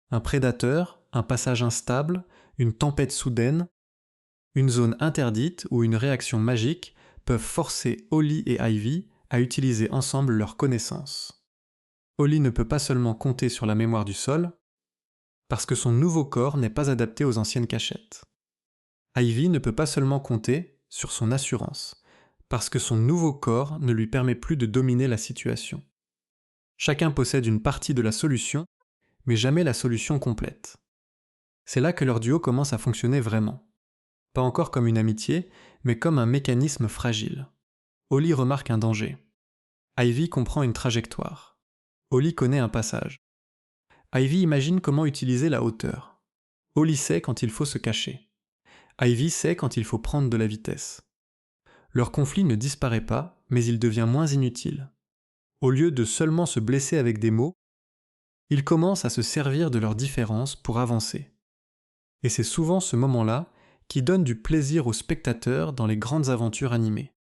Speaker 1: Un prédateur, un passage instable, une tempête soudaine, une zone interdite ou une réaction magique peuvent forcer Holly et Ivy à utiliser ensemble leurs connaissances. Holly ne peut pas seulement compter sur la mémoire du sol, parce que son nouveau corps n'est pas adapté aux anciennes cachettes. Ivy ne peut pas seulement compter sur son assurance, parce que son nouveau corps ne lui permet plus de dominer la situation. Chacun possède une partie de la solution, mais jamais la solution complète. C'est là que leur duo commence à fonctionner vraiment. Pas encore comme une amitié, mais comme un mécanisme fragile. Holly remarque un danger. Ivy comprend une trajectoire. Holly connaît un passage. Ivy imagine comment utiliser la hauteur. Holly sait quand il faut se cacher. Ivy sait quand il faut prendre de la vitesse. Leur conflit ne disparaît pas, mais il devient moins inutile. Au lieu de seulement se blesser avec des mots, ils commencent à se servir de leurs différences pour avancer. Et c'est souvent ce moment-là qui donne du plaisir aux spectateurs dans les grandes aventures animées.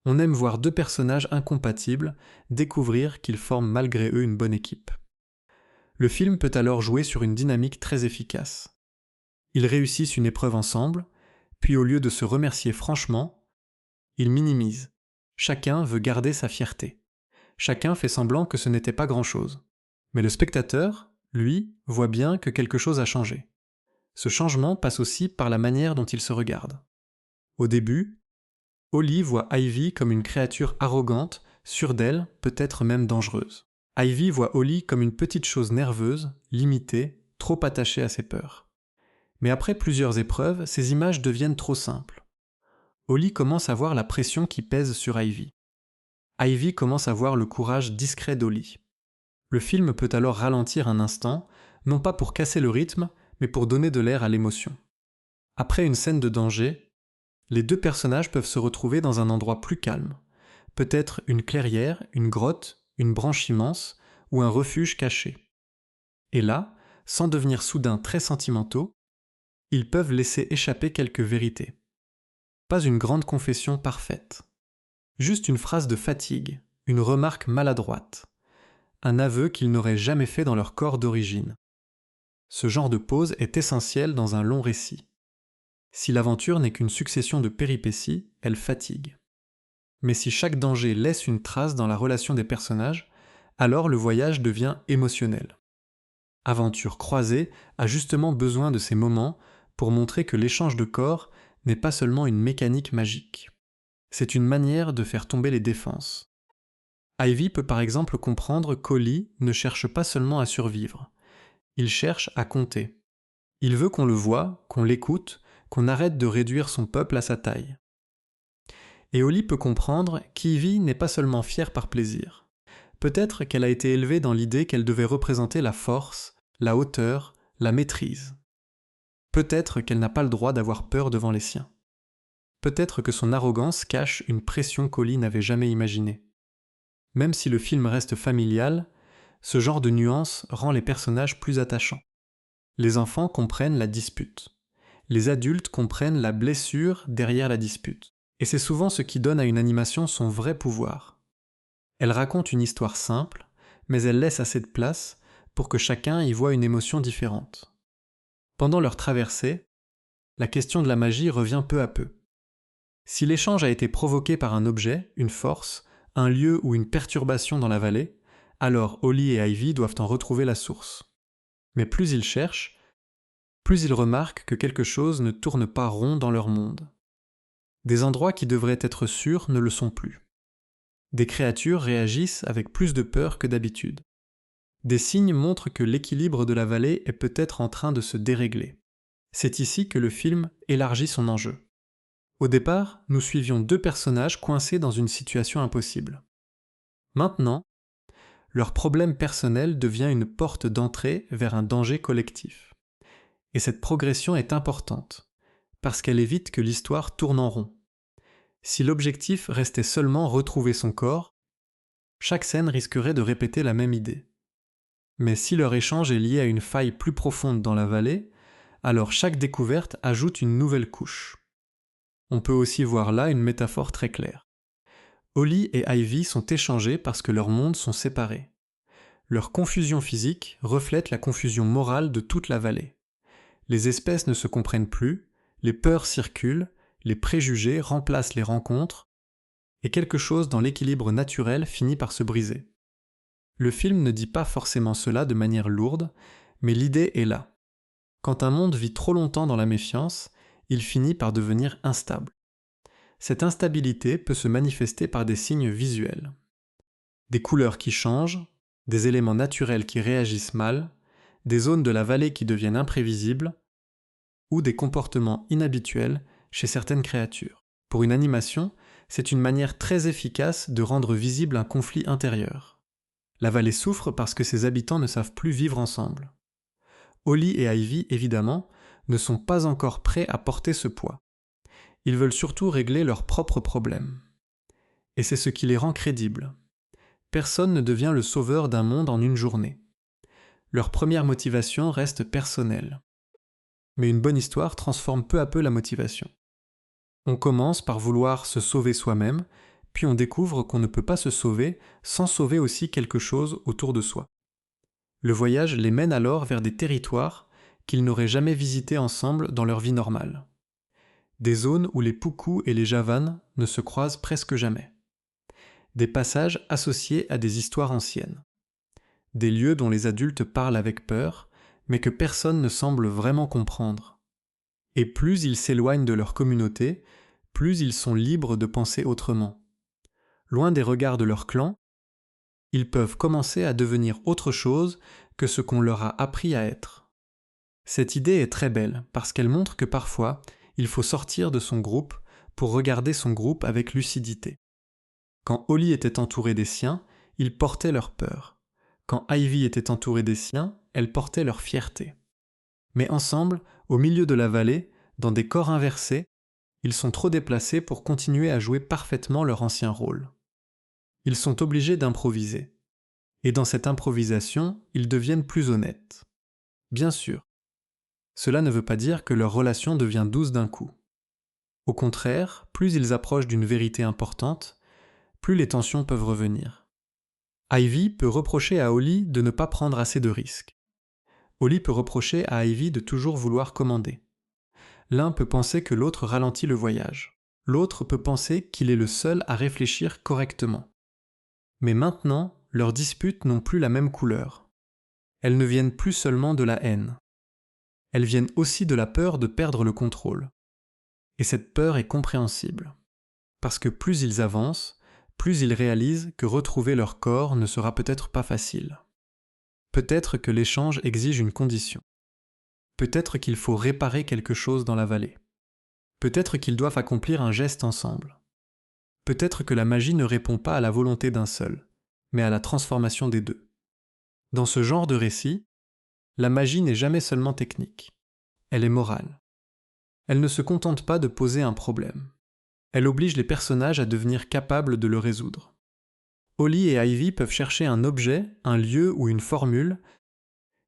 Speaker 1: On aime voir deux personnages incompatibles découvrir qu'ils forment malgré eux une bonne équipe. Le film peut alors jouer sur une dynamique très efficace. Ils réussissent une épreuve ensemble, puis au lieu de se remercier franchement, ils minimisent. Chacun veut garder sa fierté. Chacun fait semblant que ce n'était pas grand-chose. Mais le spectateur, lui, voit bien que quelque chose a changé. Ce changement passe aussi par la manière dont ils se regardent. Au début, Holly voit Ivy comme une créature arrogante, sûre d'elle, peut-être même dangereuse. Ivy voit Holly comme une petite chose nerveuse, limitée, trop attachée à ses peurs. Mais après plusieurs épreuves, ces images deviennent trop simples. Holly commence à voir la pression qui pèse sur Ivy. Ivy commence à voir le courage discret d'Holly. Le film peut alors ralentir un instant, non pas pour casser le rythme, mais pour donner de l'air à l'émotion. Après une scène de danger, les deux personnages peuvent se retrouver dans un endroit plus calme, peut-être une clairière, une grotte, une branche immense ou un refuge caché. Et là, sans devenir soudain très sentimentaux, ils peuvent laisser échapper quelques vérités. Pas une grande confession parfaite. Juste une phrase de fatigue, une remarque maladroite, un aveu qu'ils n'auraient jamais fait dans leur corps d'origine. Ce genre de pause est essentiel dans un long récit. Si l'aventure n'est qu'une succession de péripéties, elle fatigue. Mais si chaque danger laisse une trace dans la relation des personnages, alors le voyage devient émotionnel. Aventure croisée a justement besoin de ces moments pour montrer que l'échange de corps n'est pas seulement une mécanique magique. C'est une manière de faire tomber les défenses. Ivy peut par exemple comprendre qu'Holly ne cherche pas seulement à survivre. Il cherche à compter. Il veut qu'on le voie, qu'on l'écoute, qu'on arrête de réduire son peuple à sa taille. Et Holly peut comprendre qu'Ivy n'est pas seulement fière par plaisir. Peut-être qu'elle a été élevée dans l'idée qu'elle devait représenter la force, la hauteur, la maîtrise. Peut-être qu'elle n'a pas le droit d'avoir peur devant les siens. Peut-être que son arrogance cache une pression qu'Holly n'avait jamais imaginée. Même si le film reste familial, ce genre de nuance rend les personnages plus attachants. Les enfants comprennent la dispute. Les adultes comprennent la blessure derrière la dispute. Et c'est souvent ce qui donne à une animation son vrai pouvoir. Elle raconte une histoire simple, mais elle laisse assez de place pour que chacun y voie une émotion différente. Pendant leur traversée, la question de la magie revient peu à peu. Si l'échange a été provoqué par un objet, une force, un lieu ou une perturbation dans la vallée, alors Holly et Ivy doivent en retrouver la source. Mais plus ils cherchent, plus ils remarquent que quelque chose ne tourne pas rond dans leur monde. Des endroits qui devraient être sûrs ne le sont plus. Des créatures réagissent avec plus de peur que d'habitude. Des signes montrent que l'équilibre de la vallée est peut-être en train de se dérégler. C'est ici que le film élargit son enjeu. Au départ, nous suivions deux personnages coincés dans une situation impossible. Maintenant, leur problème personnel devient une porte d'entrée vers un danger collectif. Et cette progression est importante, parce qu'elle évite que l'histoire tourne en rond. Si l'objectif restait seulement retrouver son corps, chaque scène risquerait de répéter la même idée. Mais si leur échange est lié à une faille plus profonde dans la vallée, alors chaque découverte ajoute une nouvelle couche. On peut aussi voir là une métaphore très claire. Holly et Ivy sont échangés parce que leurs mondes sont séparés. Leur confusion physique reflète la confusion morale de toute la vallée. Les espèces ne se comprennent plus, les peurs circulent, les préjugés remplacent les rencontres, et quelque chose dans l'équilibre naturel finit par se briser. Le film ne dit pas forcément cela de manière lourde, mais l'idée est là. Quand un monde vit trop longtemps dans la méfiance, il finit par devenir instable. Cette instabilité peut se manifester par des signes visuels. Des couleurs qui changent, des éléments naturels qui réagissent mal, des zones de la vallée qui deviennent imprévisibles, ou des comportements inhabituels chez certaines créatures. Pour une animation, c'est une manière très efficace de rendre visible un conflit intérieur. La vallée souffre parce que ses habitants ne savent plus vivre ensemble. Holly et Ivy, évidemment, ne sont pas encore prêts à porter ce poids. Ils veulent surtout régler leurs propres problèmes. Et c'est ce qui les rend crédibles. Personne ne devient le sauveur d'un monde en une journée. Leur première motivation reste personnelle. Mais une bonne histoire transforme peu à peu la motivation. On commence par vouloir se sauver soi-même, puis on découvre qu'on ne peut pas se sauver sans sauver aussi quelque chose autour de soi. Le voyage les mène alors vers des territoires qu'ils n'auraient jamais visités ensemble dans leur vie normale. Des zones où les Puku et les Javan ne se croisent presque jamais. Des passages associés à des histoires anciennes. Des lieux dont les adultes parlent avec peur, mais que personne ne semble vraiment comprendre. Et plus ils s'éloignent de leur communauté, plus ils sont libres de penser autrement. Loin des regards de leur clan, ils peuvent commencer à devenir autre chose que ce qu'on leur a appris à être. Cette idée est très belle parce qu'elle montre que parfois, il faut sortir de son groupe pour regarder son groupe avec lucidité. Quand Holly était entourée des siens, ils portaient leur peur. Quand Ivy était entourée des siens, elle portait leur fierté. Mais ensemble, au milieu de la vallée, dans des corps inversés, ils sont trop déplacés pour continuer à jouer parfaitement leur ancien rôle. Ils sont obligés d'improviser. Et dans cette improvisation, ils deviennent plus honnêtes. Bien sûr, cela ne veut pas dire que leur relation devient douce d'un coup. Au contraire, plus ils approchent d'une vérité importante, plus les tensions peuvent revenir. Ivy peut reprocher à Holly de ne pas prendre assez de risques. Holly peut reprocher à Ivy de toujours vouloir commander. L'un peut penser que l'autre ralentit le voyage. L'autre peut penser qu'il est le seul à réfléchir correctement. Mais maintenant, leurs disputes n'ont plus la même couleur. Elles ne viennent plus seulement de la haine. Elles viennent aussi de la peur de perdre le contrôle. Et cette peur est compréhensible. Parce que plus ils avancent, plus ils réalisent que retrouver leur corps ne sera peut-être pas facile. Peut-être que l'échange exige une condition. Peut-être qu'il faut réparer quelque chose dans la vallée. Peut-être qu'ils doivent accomplir un geste ensemble. Peut-être que la magie ne répond pas à la volonté d'un seul, mais à la transformation des deux. Dans ce genre de récit, la magie n'est jamais seulement technique. Elle est morale. Elle ne se contente pas de poser un problème. Elle oblige les personnages à devenir capables de le résoudre. Holly et Ivy peuvent chercher un objet, un lieu ou une formule,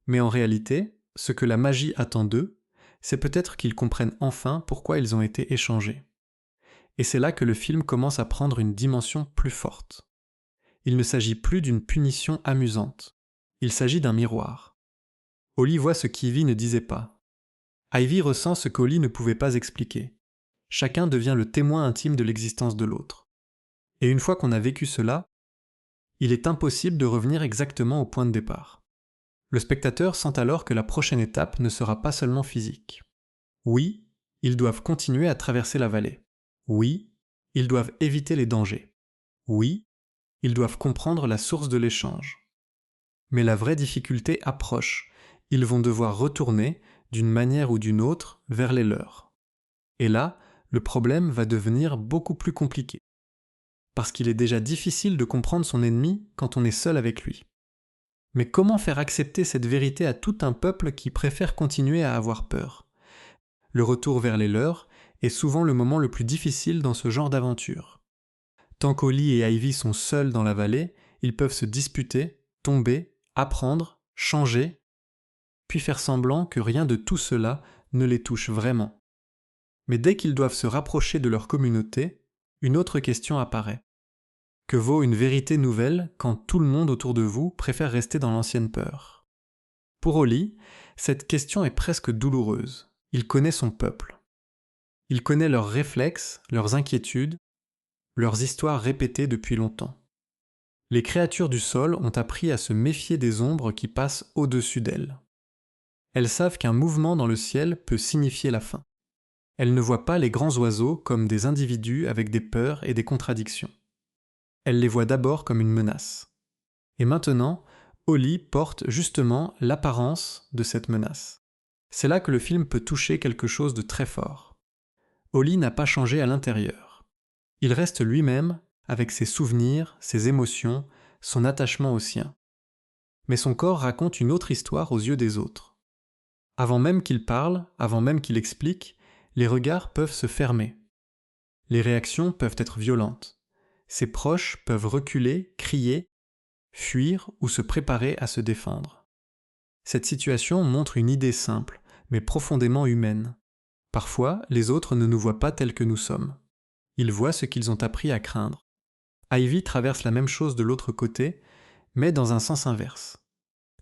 Speaker 1: mais en réalité, ce que la magie attend d'eux, c'est peut-être qu'ils comprennent enfin pourquoi ils ont été échangés. Et c'est là que le film commence à prendre une dimension plus forte. Il ne s'agit plus d'une punition amusante. Il s'agit d'un miroir. Holly voit ce qu'Ivy ne disait pas. Ivy ressent ce qu'Holly ne pouvait pas expliquer. Chacun devient le témoin intime de l'existence de l'autre. Et une fois qu'on a vécu cela, il est impossible de revenir exactement au point de départ. Le spectateur sent alors que la prochaine étape ne sera pas seulement physique. Oui, ils doivent continuer à traverser la vallée. Oui, ils doivent éviter les dangers. Oui, ils doivent comprendre la source de l'échange. Mais la vraie difficulté approche. Ils vont devoir retourner, d'une manière ou d'une autre, vers les leurs. Et là, le problème va devenir beaucoup plus compliqué. Parce qu'il est déjà difficile de comprendre son ennemi quand on est seul avec lui. Mais comment faire accepter cette vérité à tout un peuple qui préfère continuer à avoir peur ? Le retour vers les leurs est souvent le moment le plus difficile dans ce genre d'aventure. Tant qu'Holly et Ivy sont seuls dans la vallée, ils peuvent se disputer, tomber, apprendre, changer, puis faire semblant que rien de tout cela ne les touche vraiment. Mais dès qu'ils doivent se rapprocher de leur communauté, une autre question apparaît. Que vaut une vérité nouvelle quand tout le monde autour de vous préfère rester dans l'ancienne peur? Pour Oli, cette question est presque douloureuse. Il connaît son peuple. Il connaît leurs réflexes, leurs inquiétudes, leurs histoires répétées depuis longtemps. Les créatures du sol ont appris à se méfier des ombres qui passent au-dessus d'elles. Elles savent qu'un mouvement dans le ciel peut signifier la fin. Elles ne voient pas les grands oiseaux comme des individus avec des peurs et des contradictions. Elles les voient d'abord comme une menace. Et maintenant, Oli porte justement l'apparence de cette menace. C'est là que le film peut toucher quelque chose de très fort. Oli n'a pas changé à l'intérieur. Il reste lui-même avec ses souvenirs, ses émotions, son attachement aux siens. Mais son corps raconte une autre histoire aux yeux des autres. Avant même qu'il parle, avant même qu'il explique, les regards peuvent se fermer. Les réactions peuvent être violentes. Ses proches peuvent reculer, crier, fuir ou se préparer à se défendre. Cette situation montre une idée simple, mais profondément humaine. Parfois, les autres ne nous voient pas tels que nous sommes. Ils voient ce qu'ils ont appris à craindre. Ivy traverse la même chose de l'autre côté, mais dans un sens inverse.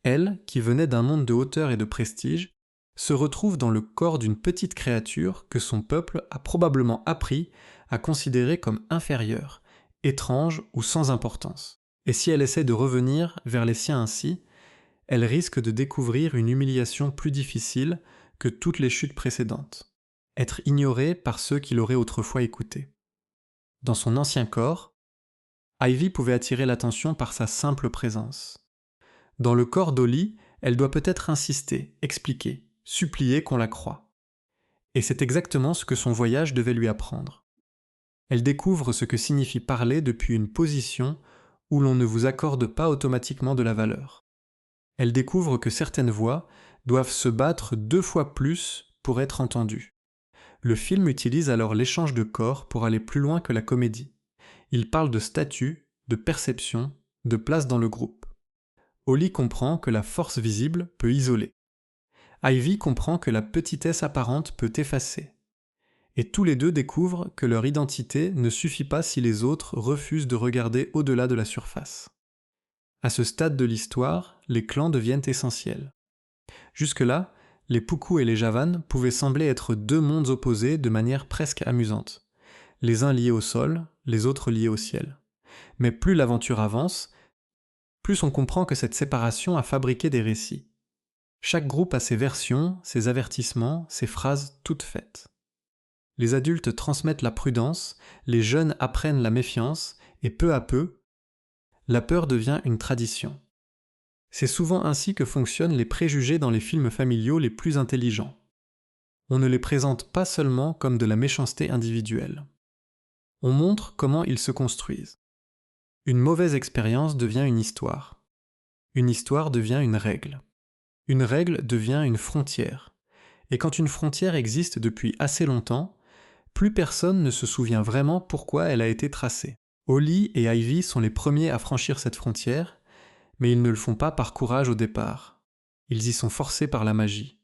Speaker 1: Elle, qui venait d'un monde de hauteur et de prestige, se retrouve dans le corps d'une petite créature que son peuple a probablement appris à considérer comme inférieure, étrange ou sans importance. Et si elle essaie de revenir vers les siens ainsi, elle risque de découvrir une humiliation plus difficile que toutes les chutes précédentes. Être ignorée par ceux qui l'auraient autrefois écoutée. Dans son ancien corps, Ivy pouvait attirer l'attention par sa simple présence. Dans le corps d'Oli, elle doit peut-être insister, expliquer, supplier qu'on la croie. Et c'est exactement ce que son voyage devait lui apprendre. Elle découvre ce que signifie parler depuis une position où l'on ne vous accorde pas automatiquement de la valeur. Elle découvre que certaines voix doivent se battre 2 fois plus pour être entendues. Le film utilise alors l'échange de corps pour aller plus loin que la comédie. Il parle de statut, de perception, de place dans le groupe. Oli comprend que la force visible peut isoler. Ivy comprend que la petitesse apparente peut effacer. Et tous les deux découvrent que leur identité ne suffit pas si les autres refusent de regarder au-delà de la surface. À ce stade de l'histoire, les clans deviennent essentiels. Jusque-là, les Puku et les Javan pouvaient sembler être 2 mondes opposés de manière presque amusante, les uns liés au sol, les autres liés au ciel. Mais plus l'aventure avance, plus on comprend que cette séparation a fabriqué des récits. Chaque groupe a ses versions, ses avertissements, ses phrases toutes faites. Les adultes transmettent la prudence, les jeunes apprennent la méfiance, et peu à peu, la peur devient une tradition. C'est souvent ainsi que fonctionnent les préjugés dans les films familiaux les plus intelligents. On ne les présente pas seulement comme de la méchanceté individuelle. On montre comment ils se construisent. Une mauvaise expérience devient une histoire. Une histoire devient une règle. Une règle devient une frontière. Et quand une frontière existe depuis assez longtemps, plus personne ne se souvient vraiment pourquoi elle a été tracée. Oli et Ivy sont les premiers à franchir cette frontière, mais ils ne le font pas par courage au départ. Ils y sont forcés par la magie.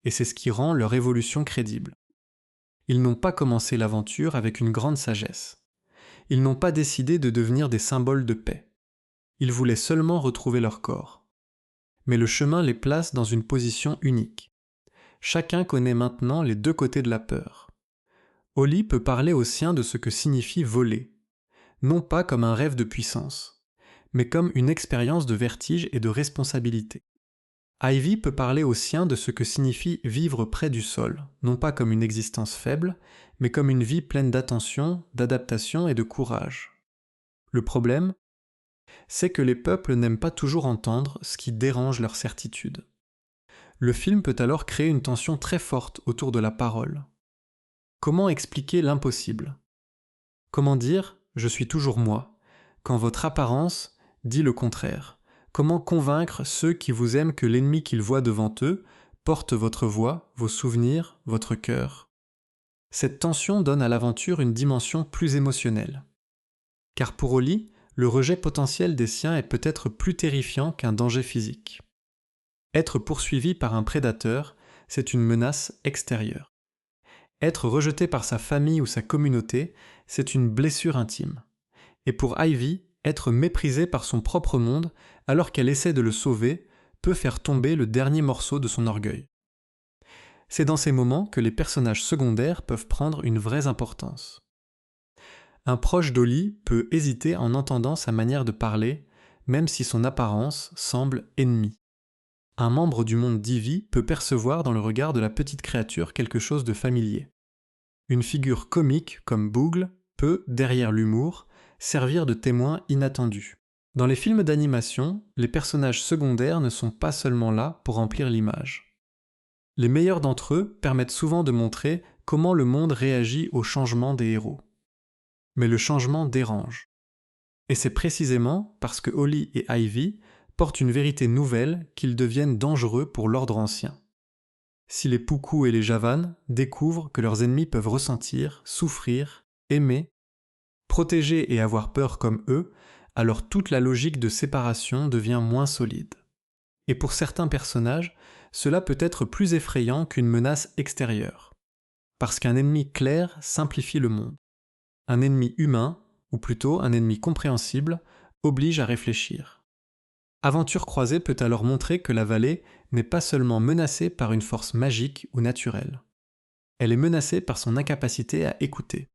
Speaker 1: Et c'est ce qui rend leur évolution crédible. Ils n'ont pas commencé l'aventure avec une grande sagesse. Ils n'ont pas décidé de devenir des symboles de paix. Ils voulaient seulement retrouver leur corps. Mais le chemin les place dans une position unique. Chacun connaît maintenant les 2 côtés de la peur. Oli peut parler aux siens de ce que signifie voler, non pas comme un rêve de puissance, mais comme une expérience de vertige et de responsabilité. Ivy peut parler aux siens de ce que signifie vivre près du sol, non pas comme une existence faible, mais comme une vie pleine d'attention, d'adaptation et de courage. Le problème, c'est que les peuples n'aiment pas toujours entendre ce qui dérange leur certitude. Le film peut alors créer une tension très forte autour de la parole. Comment expliquer l'impossible? Comment dire « je suis toujours moi » quand votre apparence dit le contraire? Comment convaincre ceux qui vous aiment que l'ennemi qu'ils voient devant eux porte votre voix, vos souvenirs, votre cœur? Cette tension donne à l'aventure une dimension plus émotionnelle. Car pour Oli, le rejet potentiel des siens est peut-être plus terrifiant qu'un danger physique. Être poursuivi par un prédateur, c'est une menace extérieure. Être rejeté par sa famille ou sa communauté, c'est une blessure intime. Et pour Ivy, être méprisée par son propre monde alors qu'elle essaie de le sauver peut faire tomber le dernier morceau de son orgueil. C'est dans ces moments que les personnages secondaires peuvent prendre une vraie importance. Un proche d'Ollie peut hésiter en entendant sa manière de parler, même si son apparence semble ennemie. Un membre du monde d'Ivy peut percevoir dans le regard de la petite créature quelque chose de familier. Une figure comique comme Boogle peut, derrière l'humour, servir de témoin inattendu. Dans les films d'animation, les personnages secondaires ne sont pas seulement là pour remplir l'image. Les meilleurs d'entre eux permettent souvent de montrer comment le monde réagit au changement des héros. Mais le changement dérange. Et c'est précisément parce que Ollie et Ivy portent une vérité nouvelle qu'ils deviennent dangereux pour l'ordre ancien. Si les Puku et les Javan découvrent que leurs ennemis peuvent ressentir, souffrir, aimer, protéger et avoir peur comme eux, alors toute la logique de séparation devient moins solide. Et pour certains personnages, cela peut être plus effrayant qu'une menace extérieure, parce qu'un ennemi clair simplifie le monde. Un ennemi humain, ou plutôt un ennemi compréhensible, oblige à réfléchir. Aventure croisée peut alors montrer que la vallée n'est pas seulement menacée par une force magique ou naturelle. Elle est menacée par son incapacité à écouter.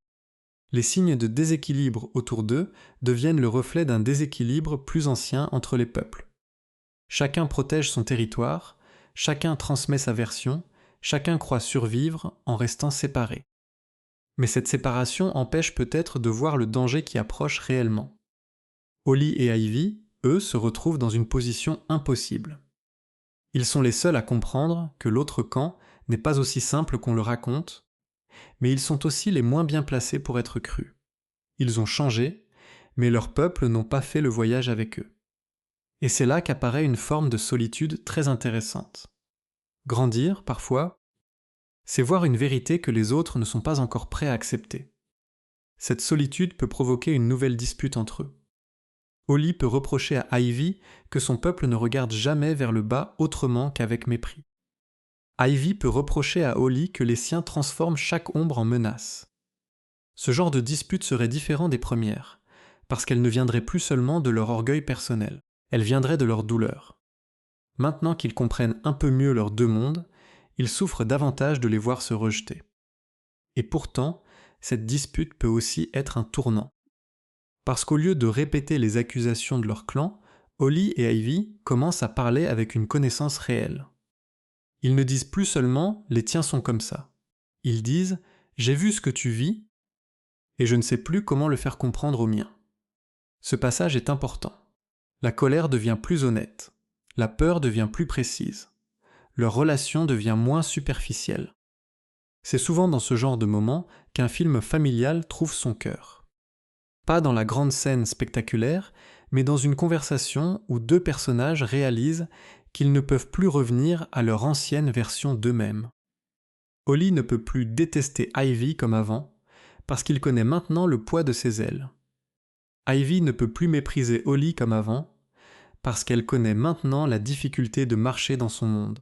Speaker 1: Les signes de déséquilibre autour d'eux deviennent le reflet d'un déséquilibre plus ancien entre les peuples. Chacun protège son territoire, chacun transmet sa version, chacun croit survivre en restant séparé. Mais cette séparation empêche peut-être de voir le danger qui approche réellement. Ollie et Ivy, eux, se retrouvent dans une position impossible. Ils sont les seuls à comprendre que l'autre camp n'est pas aussi simple qu'on le raconte, mais ils sont aussi les moins bien placés pour être crus. Ils ont changé, mais leurs peuples n'ont pas fait le voyage avec eux. Et c'est là qu'apparaît une forme de solitude très intéressante. Grandir, parfois, c'est voir une vérité que les autres ne sont pas encore prêts à accepter. Cette solitude peut provoquer une nouvelle dispute entre eux. Ollie peut reprocher à Ivy que son peuple ne regarde jamais vers le bas autrement qu'avec mépris. Ivy peut reprocher à Ollie que les siens transforment chaque ombre en menace. Ce genre de dispute serait différent des premières, parce qu'elle ne viendrait plus seulement de leur orgueil personnel, elle viendrait de leur douleur. Maintenant qu'ils comprennent un peu mieux leurs deux mondes, ils souffrent davantage de les voir se rejeter. Et pourtant, cette dispute peut aussi être un tournant. Parce qu'au lieu de répéter les accusations de leur clan, Ollie et Ivy commencent à parler avec une connaissance réelle. Ils ne disent plus seulement « les tiens sont comme ça ». Ils disent « j'ai vu ce que tu vis et je ne sais plus comment le faire comprendre aux miens ». Ce passage est important. La colère devient plus honnête. La peur devient plus précise. Leur relation devient moins superficielle. C'est souvent dans ce genre de moment qu'un film familial trouve son cœur. Pas dans la grande scène spectaculaire, mais dans une conversation où deux personnages réalisent qu'ils ne peuvent plus revenir à leur ancienne version d'eux-mêmes. Ollie ne peut plus détester Ivy comme avant, parce qu'il connaît maintenant le poids de ses ailes. Ivy ne peut plus mépriser Ollie comme avant, parce qu'elle connaît maintenant la difficulté de marcher dans son monde.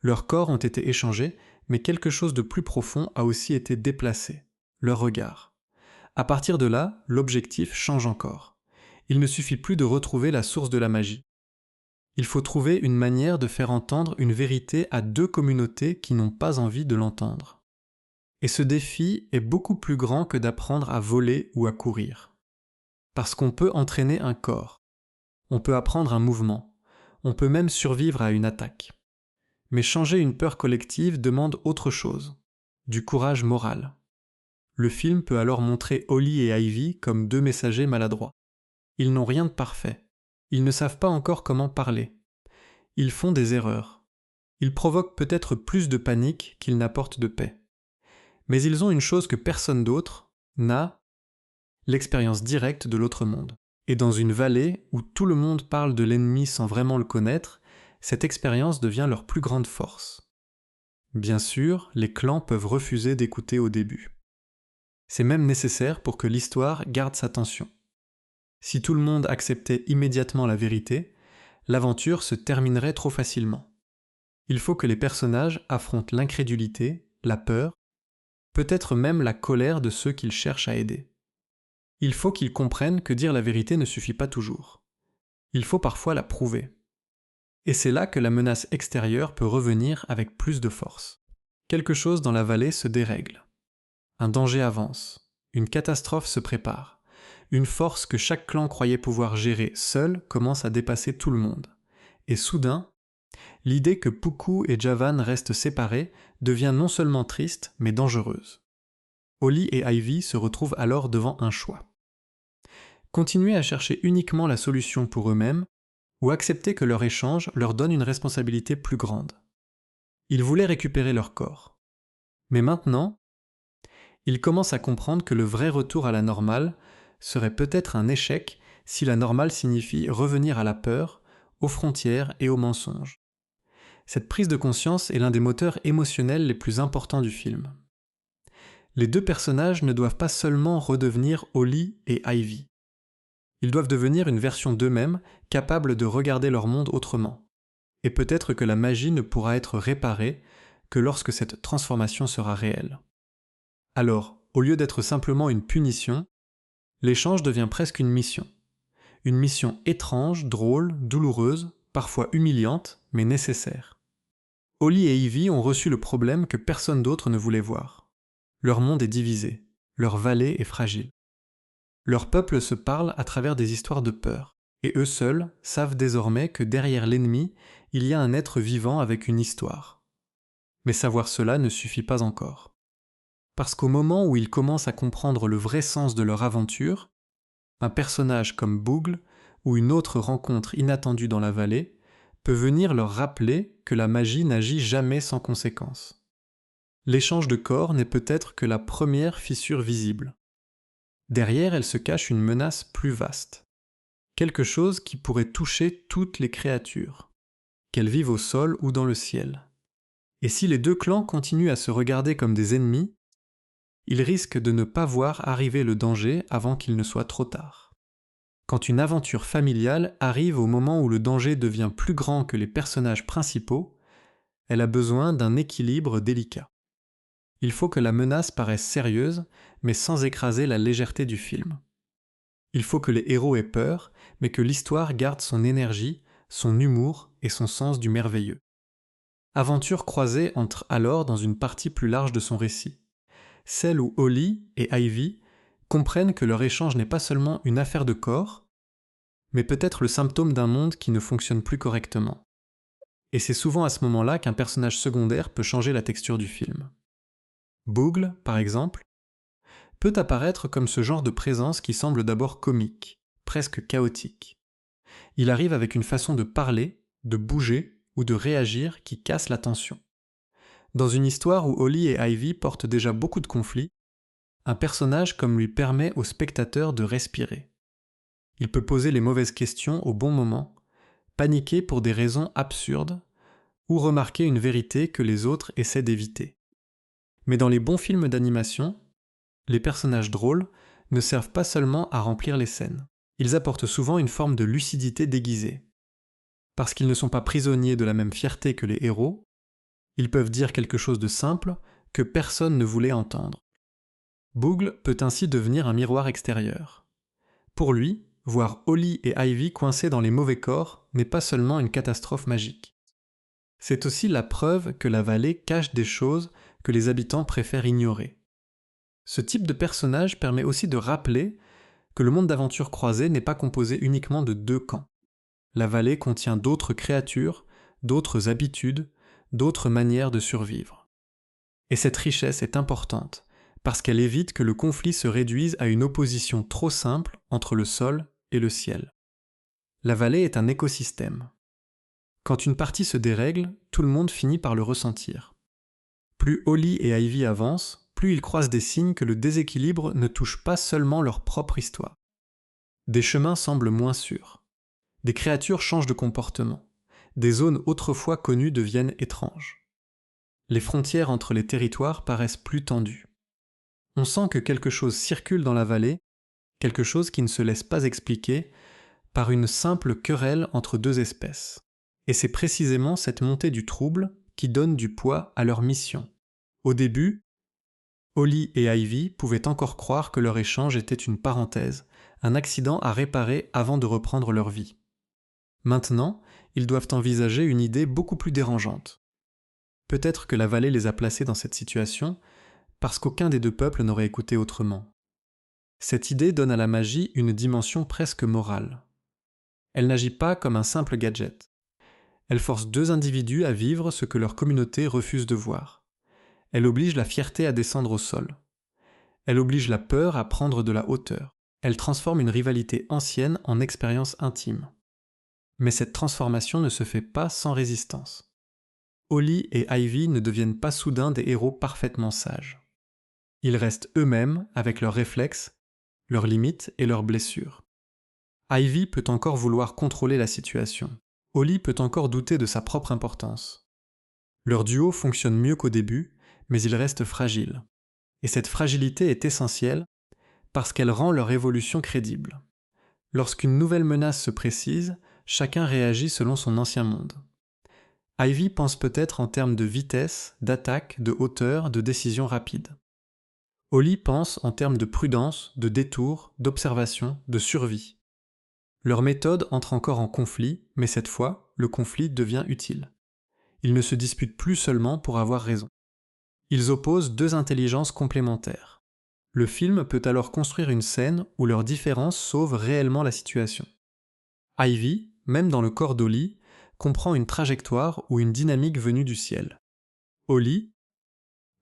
Speaker 1: Leurs corps ont été échangés, mais quelque chose de plus profond a aussi été déplacé, leur regard. À partir de là, l'objectif change encore. Il ne suffit plus de retrouver la source de la magie. Il faut trouver une manière de faire entendre une vérité à deux communautés qui n'ont pas envie de l'entendre. Et ce défi est beaucoup plus grand que d'apprendre à voler ou à courir. Parce qu'on peut entraîner un corps, on peut apprendre un mouvement, on peut même survivre à une attaque. Mais changer une peur collective demande autre chose, du courage moral. Le film peut alors montrer Ollie et Ivy comme deux messagers maladroits. Ils n'ont rien de parfait. Ils ne savent pas encore comment parler. Ils font des erreurs. Ils provoquent peut-être plus de panique qu'ils n'apportent de paix. Mais ils ont une chose que personne d'autre n'a, l'expérience directe de l'autre monde. Et dans une vallée où tout le monde parle de l'ennemi sans vraiment le connaître, cette expérience devient leur plus grande force. Bien sûr, les clans peuvent refuser d'écouter au début. C'est même nécessaire pour que l'histoire garde sa tension. Si tout le monde acceptait immédiatement la vérité, l'aventure se terminerait trop facilement. Il faut que les personnages affrontent l'incrédulité, la peur, peut-être même la colère de ceux qu'ils cherchent à aider. Il faut qu'ils comprennent que dire la vérité ne suffit pas toujours. Il faut parfois la prouver. Et c'est là que la menace extérieure peut revenir avec plus de force. Quelque chose dans la vallée se dérègle. Un danger avance. Une catastrophe se prépare. Une force que chaque clan croyait pouvoir gérer seul commence à dépasser tout le monde. Et soudain, l'idée que Puku et Javan restent séparés devient non seulement triste, mais dangereuse. Holly et Ivy se retrouvent alors devant un choix. Continuer à chercher uniquement la solution pour eux-mêmes, ou accepter que leur échange leur donne une responsabilité plus grande. Ils voulaient récupérer leur corps. Mais maintenant, ils commencent à comprendre que le vrai retour à la normale serait peut-être un échec si la normale signifie revenir à la peur, aux frontières et aux mensonges. Cette prise de conscience est l'un des moteurs émotionnels les plus importants du film. Les deux personnages ne doivent pas seulement redevenir Holly et Ivy. Ils doivent devenir une version d'eux-mêmes capable de regarder leur monde autrement. Et peut-être que la magie ne pourra être réparée que lorsque cette transformation sera réelle. Alors, au lieu d'être simplement une punition, l'échange devient presque une mission. Une mission étrange, drôle, douloureuse, parfois humiliante, mais nécessaire. Holly et Ivy ont reçu le problème que personne d'autre ne voulait voir. Leur monde est divisé, leur vallée est fragile. Leur peuple se parle à travers des histoires de peur, et eux seuls savent désormais que derrière l'ennemi, il y a un être vivant avec une histoire. Mais savoir cela ne suffit pas encore. Parce qu'au moment où ils commencent à comprendre le vrai sens de leur aventure, un personnage comme Boogle ou une autre rencontre inattendue dans la vallée peut venir leur rappeler que la magie n'agit jamais sans conséquence. L'échange de corps n'est peut-être que la première fissure visible. Derrière, elle se cache une menace plus vaste. Quelque chose qui pourrait toucher toutes les créatures, qu'elles vivent au sol ou dans le ciel. Et si les deux clans continuent à se regarder comme des ennemis, ils risquent de ne pas voir arriver le danger avant qu'il ne soit trop tard. Quand une aventure familiale arrive au moment où le danger devient plus grand que les personnages principaux, elle a besoin d'un équilibre délicat. Il faut que la menace paraisse sérieuse, mais sans écraser la légèreté du film. Il faut que les héros aient peur, mais que l'histoire garde son énergie, son humour et son sens du merveilleux. Aventure croisée entre alors dans une partie plus large de son récit. Celle où Holly et Ivy comprennent que leur échange n'est pas seulement une affaire de corps, mais peut-être le symptôme d'un monde qui ne fonctionne plus correctement. Et c'est souvent à ce moment-là qu'un personnage secondaire peut changer la texture du film. Boogle, par exemple, peut apparaître comme ce genre de présence qui semble d'abord comique, presque chaotique. Il arrive avec une façon de parler, de bouger ou de réagir qui casse la tension. Dans une histoire où Holly et Ivy portent déjà beaucoup de conflits, un personnage comme lui permet au spectateur de respirer. Il peut poser les mauvaises questions au bon moment, paniquer pour des raisons absurdes, ou remarquer une vérité que les autres essaient d'éviter. Mais dans les bons films d'animation, les personnages drôles ne servent pas seulement à remplir les scènes. Ils apportent souvent une forme de lucidité déguisée. Parce qu'ils ne sont pas prisonniers de la même fierté que les héros, ils peuvent dire quelque chose de simple que personne ne voulait entendre. Boogle peut ainsi devenir un miroir extérieur. Pour lui, voir Holly et Ivy coincés dans les mauvais corps n'est pas seulement une catastrophe magique. C'est aussi la preuve que la vallée cache des choses que les habitants préfèrent ignorer. Ce type de personnage permet aussi de rappeler que le monde d'aventure croisée n'est pas composé uniquement de deux camps. La vallée contient d'autres créatures, d'autres habitudes, d'autres manières de survivre. Et cette richesse est importante, parce qu'elle évite que le conflit se réduise à une opposition trop simple entre le sol et le ciel. La vallée est un écosystème. Quand une partie se dérègle, tout le monde finit par le ressentir. Plus Holly et Ivy avancent, plus ils croisent des signes que le déséquilibre ne touche pas seulement leur propre histoire. Des chemins semblent moins sûrs. Des créatures changent de comportement. Des zones autrefois connues deviennent étranges. Les frontières entre les territoires paraissent plus tendues. On sent que quelque chose circule dans la vallée, quelque chose qui ne se laisse pas expliquer par une simple querelle entre deux espèces. Et c'est précisément cette montée du trouble qui donne du poids à leur mission. Au début, Holly et Ivy pouvaient encore croire que leur échange était une parenthèse, un accident à réparer avant de reprendre leur vie. Maintenant, ils doivent envisager une idée beaucoup plus dérangeante. Peut-être que la vallée les a placés dans cette situation parce qu'aucun des deux peuples n'aurait écouté autrement. Cette idée donne à la magie une dimension presque morale. Elle n'agit pas comme un simple gadget. Elle force deux individus à vivre ce que leur communauté refuse de voir. Elle oblige la fierté à descendre au sol. Elle oblige la peur à prendre de la hauteur. Elle transforme une rivalité ancienne en expérience intime. Mais cette transformation ne se fait pas sans résistance. Holly et Ivy ne deviennent pas soudain des héros parfaitement sages. Ils restent eux-mêmes avec leurs réflexes, leurs limites et leurs blessures. Ivy peut encore vouloir contrôler la situation. Holly peut encore douter de sa propre importance. Leur duo fonctionne mieux qu'au début, mais il reste fragile. Et cette fragilité est essentielle parce qu'elle rend leur évolution crédible. Lorsqu'une nouvelle menace se précise, chacun réagit selon son ancien monde. Ivy pense peut-être en termes de vitesse, d'attaque, de hauteur, de décision rapide. Holly pense en termes de prudence, de détour, d'observation, de survie. Leur méthode entre encore en conflit, mais cette fois, le conflit devient utile. Ils ne se disputent plus seulement pour avoir raison. Ils opposent deux intelligences complémentaires. Le film peut alors construire une scène où leurs différences sauvent réellement la situation. Ivy, même dans le corps d'Holly, comprend une trajectoire ou une dynamique venue du ciel. Holly,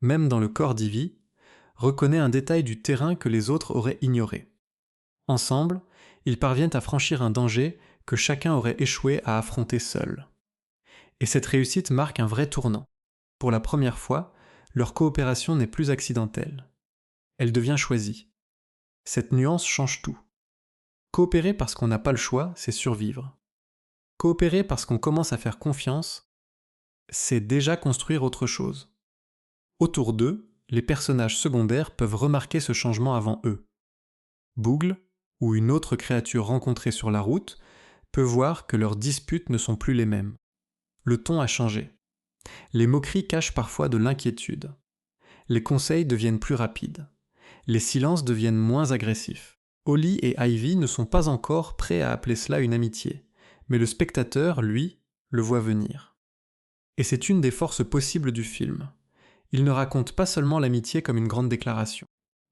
Speaker 1: même dans le corps d'Ivy, reconnaît un détail du terrain que les autres auraient ignoré. Ensemble, ils parviennent à franchir un danger que chacun aurait échoué à affronter seul. Et cette réussite marque un vrai tournant. Pour la première fois, leur coopération n'est plus accidentelle. Elle devient choisie. Cette nuance change tout. Coopérer parce qu'on n'a pas le choix, c'est survivre. Coopérer parce qu'on commence à faire confiance, c'est déjà construire autre chose. Autour d'eux, les personnages secondaires peuvent remarquer ce changement avant eux. Boogle, ou une autre créature rencontrée sur la route, peut voir que leurs disputes ne sont plus les mêmes. Le ton a changé. Les moqueries cachent parfois de l'inquiétude. Les conseils deviennent plus rapides. Les silences deviennent moins agressifs. Holly et Ivy ne sont pas encore prêts à appeler cela une amitié, mais le spectateur, lui, le voit venir. Et c'est une des forces possibles du film. Il ne raconte pas seulement l'amitié comme une grande déclaration.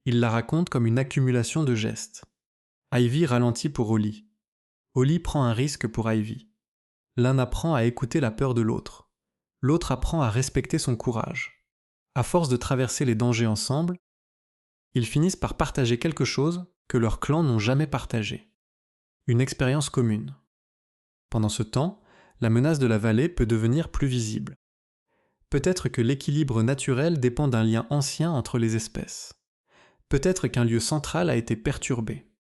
Speaker 1: Il la raconte comme une accumulation de gestes. Ivy ralentit pour Holly. Holly prend un risque pour Ivy. L'un apprend à écouter la peur de l'autre. L'autre apprend à respecter son courage. À force de traverser les dangers ensemble, ils finissent par partager quelque chose que leurs clans n'ont jamais partagé. Une expérience commune. Pendant ce temps, la menace de la vallée peut devenir plus visible. Peut-être que l'équilibre naturel dépend d'un lien ancien entre les espèces. Peut-être qu'un lieu central a été perturbé.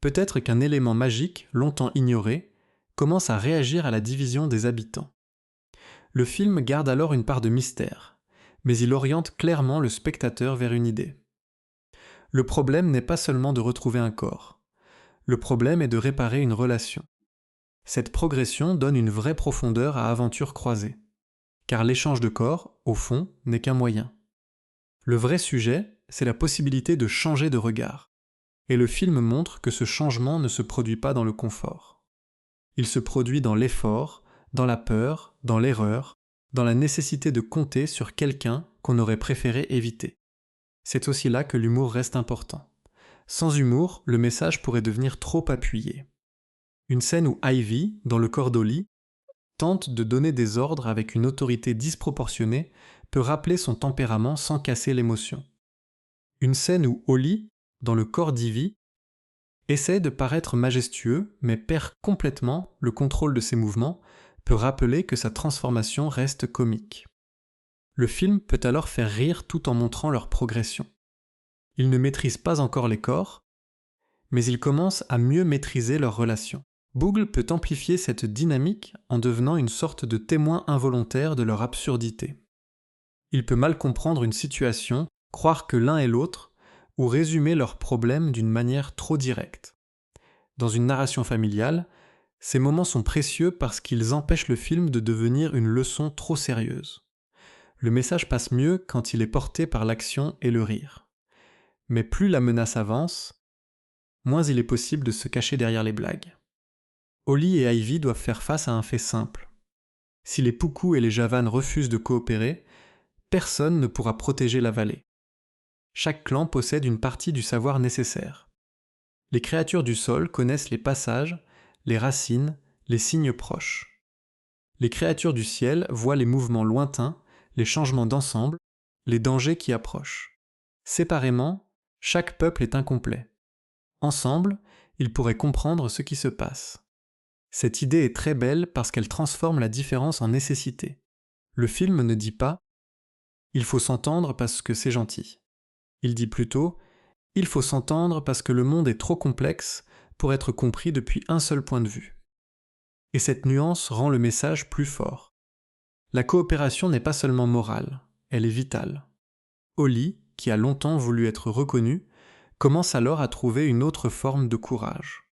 Speaker 1: Peut-être qu'un élément magique, longtemps ignoré, commence à réagir à la division des habitants. Le film garde alors une part de mystère, mais il oriente clairement le spectateur vers une idée. Le problème n'est pas seulement de retrouver un corps. Le problème est de réparer une relation. Cette progression donne une vraie profondeur à Aventures croisées. Car l'échange de corps, au fond, n'est qu'un moyen. Le vrai sujet, c'est la possibilité de changer de regard. Et le film montre que ce changement ne se produit pas dans le confort. Il se produit dans l'effort, dans la peur, dans l'erreur, dans la nécessité de compter sur quelqu'un qu'on aurait préféré éviter. C'est aussi là que l'humour reste important. Sans humour, le message pourrait devenir trop appuyé. Une scène où Ivy, dans le corps d'Holly, tente de donner des ordres avec une autorité disproportionnée peut rappeler son tempérament sans casser l'émotion. Une scène où Holly, dans le corps d'Ivy, essaie de paraître majestueux mais perd complètement le contrôle de ses mouvements peut rappeler que sa transformation reste comique. Le film peut alors faire rire tout en montrant leur progression. Ils ne maîtrisent pas encore les corps, mais ils commencent à mieux maîtriser leurs relations. Boogle peut amplifier cette dynamique en devenant une sorte de témoin involontaire de leur absurdité. Il peut mal comprendre une situation, croire que l'un est l'autre, ou résumer leurs problèmes d'une manière trop directe. Dans une narration familiale, Ces moments sont précieux parce qu'ils empêchent le film de devenir une leçon trop sérieuse. Le message passe mieux quand il est porté par l'action et le rire. Mais plus la menace avance, moins il est possible de se cacher derrière les blagues. Holly et Ivy doivent faire face à un fait simple. Si les Puku et les Javan refusent de coopérer, personne ne pourra protéger la vallée. Chaque clan possède une partie du savoir nécessaire. Les créatures du sol connaissent les passages, les racines, les signes proches. Les créatures du ciel voient les mouvements lointains, les changements d'ensemble, les dangers qui approchent. Séparément, chaque peuple est incomplet. Ensemble, ils pourraient comprendre ce qui se passe. Cette idée est très belle parce qu'elle transforme la différence en nécessité. Le film ne dit pas « il faut s'entendre parce que c'est gentil ». Il dit plutôt « il faut s'entendre parce que le monde est trop complexe pour être compris depuis un seul point de vue ». Et cette nuance rend le message plus fort. La coopération n'est pas seulement morale, elle est vitale. Holly, qui a longtemps voulu être reconnue, commence alors à trouver une autre forme de courage.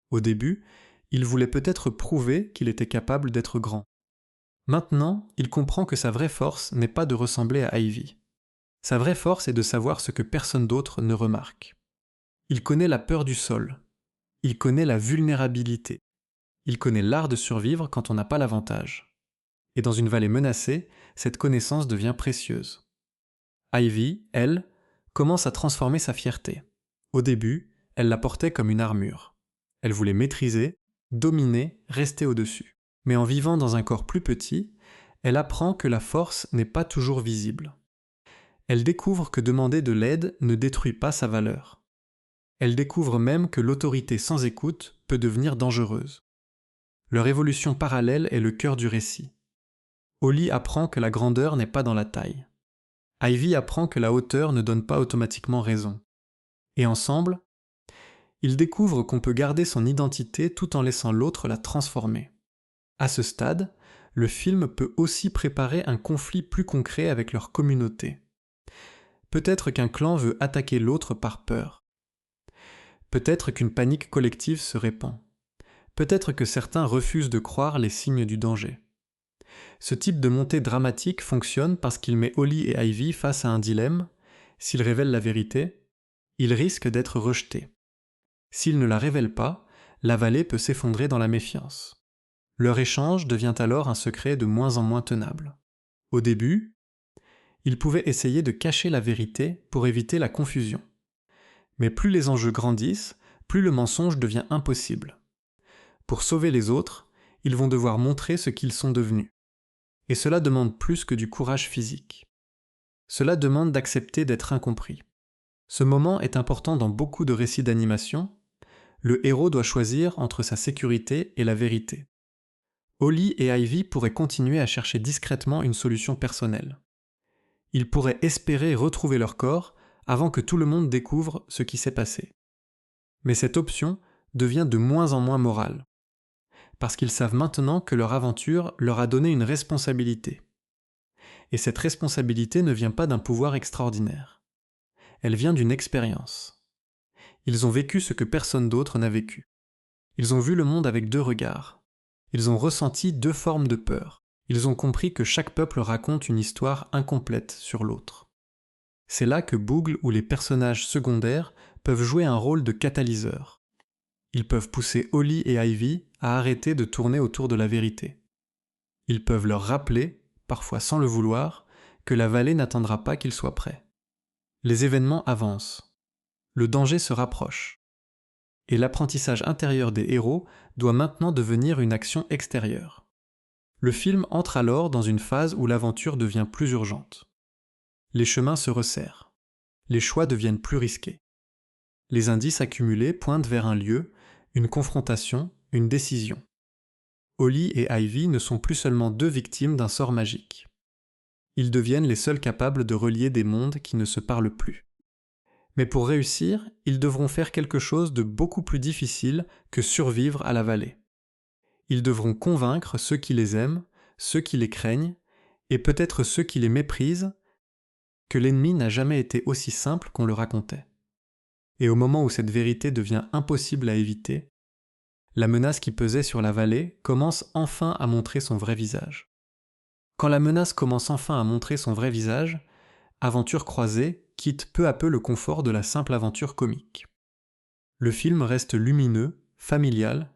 Speaker 1: Au début, il voulait peut-être prouver qu'il était capable d'être grand. Maintenant, il comprend que sa vraie force n'est pas de ressembler à Ivy. Sa vraie force est de savoir ce que personne d'autre ne remarque. Il connaît la peur du sol. Il connaît la vulnérabilité. Il connaît l'art de survivre quand on n'a pas l'avantage. Et dans une vallée menacée, cette connaissance devient précieuse. Ivy, elle, commence à transformer sa fierté. Au début, elle la portait comme une armure. Elle voulait maîtriser, dominer, rester au-dessus. Mais en vivant dans un corps plus petit, elle apprend que la force n'est pas toujours visible. Elle découvre que demander de l'aide ne détruit pas sa valeur. Elle découvre même que l'autorité sans écoute peut devenir dangereuse. Leur évolution parallèle est le cœur du récit. Holly apprend que la grandeur n'est pas dans la taille. Ivy apprend que la hauteur ne donne pas automatiquement raison. Et ensemble, ils découvrent qu'on peut garder son identité tout en laissant l'autre la transformer. À ce stade, le film peut aussi préparer un conflit plus concret avec leur communauté. Peut-être qu'un clan veut attaquer l'autre par peur. Peut-être qu'une panique collective se répand. Peut-être que certains refusent de croire les signes du danger. Ce type de montée dramatique fonctionne parce qu'il met Holly et Ivy face à un dilemme. S'ils révèlent la vérité, ils risquent d'être rejetés. S'ils ne la révèlent pas, la vallée peut s'effondrer dans la méfiance. Leur échange devient alors un secret de moins en moins tenable. Au début, ils pouvaient essayer de cacher la vérité pour éviter la confusion. Mais plus les enjeux grandissent, plus le mensonge devient impossible. Pour sauver les autres, ils vont devoir montrer ce qu'ils sont devenus. Et cela demande plus que du courage physique. Cela demande d'accepter d'être incompris. Ce moment est important dans beaucoup de récits d'animation. Le héros doit choisir entre sa sécurité et la vérité. Holly et Ivy pourraient continuer à chercher discrètement une solution personnelle. Ils pourraient espérer retrouver leur corps avant que tout le monde découvre ce qui s'est passé. Mais cette option devient de moins en moins morale, parce qu'ils savent maintenant que leur aventure leur a donné une responsabilité. Et cette responsabilité ne vient pas d'un pouvoir extraordinaire. Elle vient d'une expérience. Ils ont vécu ce que personne d'autre n'a vécu. Ils ont vu le monde avec deux regards. Ils ont ressenti deux formes de peur. Ils ont compris que chaque peuple raconte une histoire incomplète sur l'autre. C'est là que Boogle ou les personnages secondaires peuvent jouer un rôle de catalyseur. Ils peuvent pousser Holly et Ivy à arrêter de tourner autour de la vérité. Ils peuvent leur rappeler, parfois sans le vouloir, que la vallée n'attendra pas qu'ils soient prêts. Les événements avancent. Le danger se rapproche. Et l'apprentissage intérieur des héros doit maintenant devenir une action extérieure. Le film entre alors dans une phase où l'aventure devient plus urgente. Les chemins se resserrent. Les choix deviennent plus risqués. Les indices accumulés pointent vers un lieu, une confrontation, une décision. Holly et Ivy ne sont plus seulement deux victimes d'un sort magique. Ils deviennent les seuls capables de relier des mondes qui ne se parlent plus. Mais pour réussir, ils devront faire quelque chose de beaucoup plus difficile que survivre à la vallée. Ils devront convaincre ceux qui les aiment, ceux qui les craignent, et peut-être ceux qui les méprisent, que l'ennemi n'a jamais été aussi simple qu'on le racontait. Et au moment où cette vérité devient impossible à éviter, La menace qui pesait sur la vallée commence enfin à montrer son vrai visage. Quand la menace commence enfin à montrer son vrai visage, Aventure croisée quitte peu à peu le confort de la simple aventure comique. Le film reste lumineux, familial,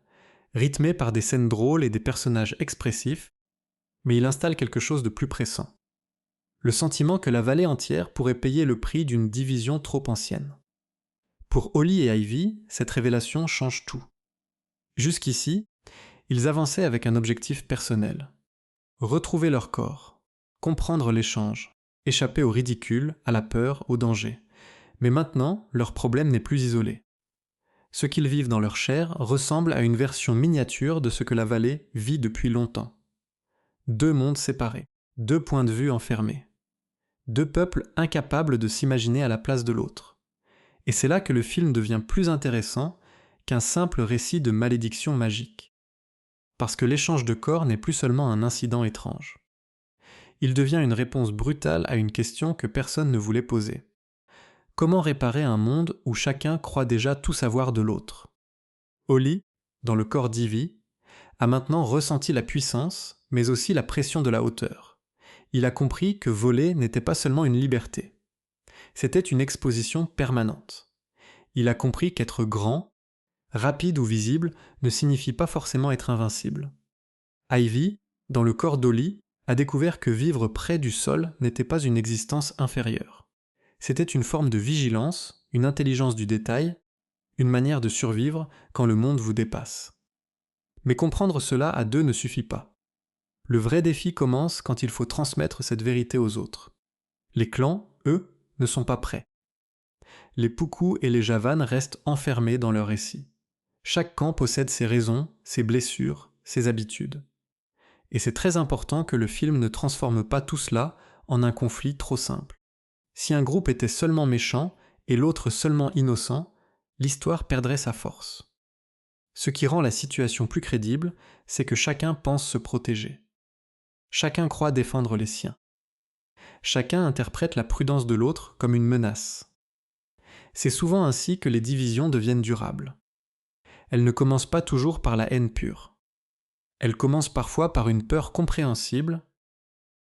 Speaker 1: rythmé par des scènes drôles et des personnages expressifs, mais il installe quelque chose de plus pressant. Le sentiment que la vallée entière pourrait payer le prix d'une division trop ancienne. Pour Holly et Ivy, cette révélation change tout. Jusqu'ici, ils avançaient avec un objectif personnel. Retrouver leur corps, comprendre l'échange, échapper au ridicule, à la peur, au danger. Mais maintenant, leur problème n'est plus isolé. Ce qu'ils vivent dans leur chair ressemble à une version miniature de ce que la vallée vit depuis longtemps. Deux mondes séparés, deux points de vue enfermés. Deux peuples incapables de s'imaginer à la place de l'autre. Et c'est là que le film devient plus intéressant qu'un simple récit de malédiction magique. Parce que l'échange de corps n'est plus seulement un incident étrange. Il devient une réponse brutale à une question que personne ne voulait poser. Comment réparer un monde où chacun croit déjà tout savoir de l'autre ? Holly, dans le corps d'Ivy, a maintenant ressenti la puissance, mais aussi la pression de la hauteur. Il a compris que voler n'était pas seulement une liberté. C'était une exposition permanente. Il a compris qu'être grand, rapide ou visible, ne signifie pas forcément être invincible. Ivy, dans le corps d'Holly, a découvert que vivre près du sol n'était pas une existence inférieure. C'était une forme de vigilance, une intelligence du détail, une manière de survivre quand le monde vous dépasse. Mais comprendre cela à deux ne suffit pas. Le vrai défi commence quand il faut transmettre cette vérité aux autres. Les clans, eux, ne sont pas prêts. Les Puku et les Javan restent enfermés dans leur récit. Chaque camp possède ses raisons, ses blessures, ses habitudes. Et c'est très important que le film ne transforme pas tout cela en un conflit trop simple. Si un groupe était seulement méchant et l'autre seulement innocent, l'histoire perdrait sa force. Ce qui rend la situation plus crédible, c'est que chacun pense se protéger. Chacun croit défendre les siens. Chacun interprète la prudence de l'autre comme une menace. C'est souvent ainsi que les divisions deviennent durables. Elles ne commencent pas toujours par la haine pure. Elles commencent parfois par une peur compréhensible,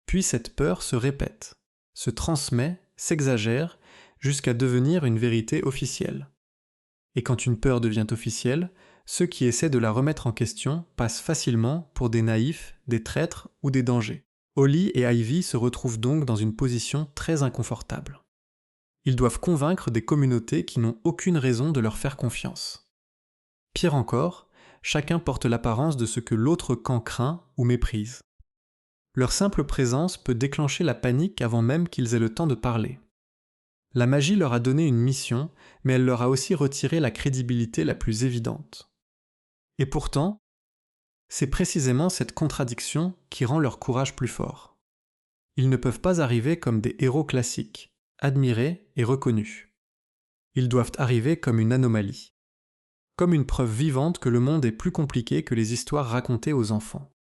Speaker 1: puis cette peur se répète, se transmet, s'exagère, jusqu'à devenir une vérité officielle. Et quand une peur devient officielle, ceux qui essaient de la remettre en question passent facilement pour des naïfs, des traîtres ou des dangers. Holly et Ivy se retrouvent donc dans une position très inconfortable. Ils doivent convaincre des communautés qui n'ont aucune raison de leur faire confiance. Pire encore, chacun porte l'apparence de ce que l'autre camp craint ou méprise. Leur simple présence peut déclencher la panique avant même qu'ils aient le temps de parler. La magie leur a donné une mission, mais elle leur a aussi retiré la crédibilité la plus évidente. Et pourtant, c'est précisément cette contradiction qui rend leur courage plus fort. Ils ne peuvent pas arriver comme des héros classiques, admirés et reconnus. Ils doivent arriver comme une anomalie, comme une preuve vivante que le monde est plus compliqué que les histoires racontées aux enfants.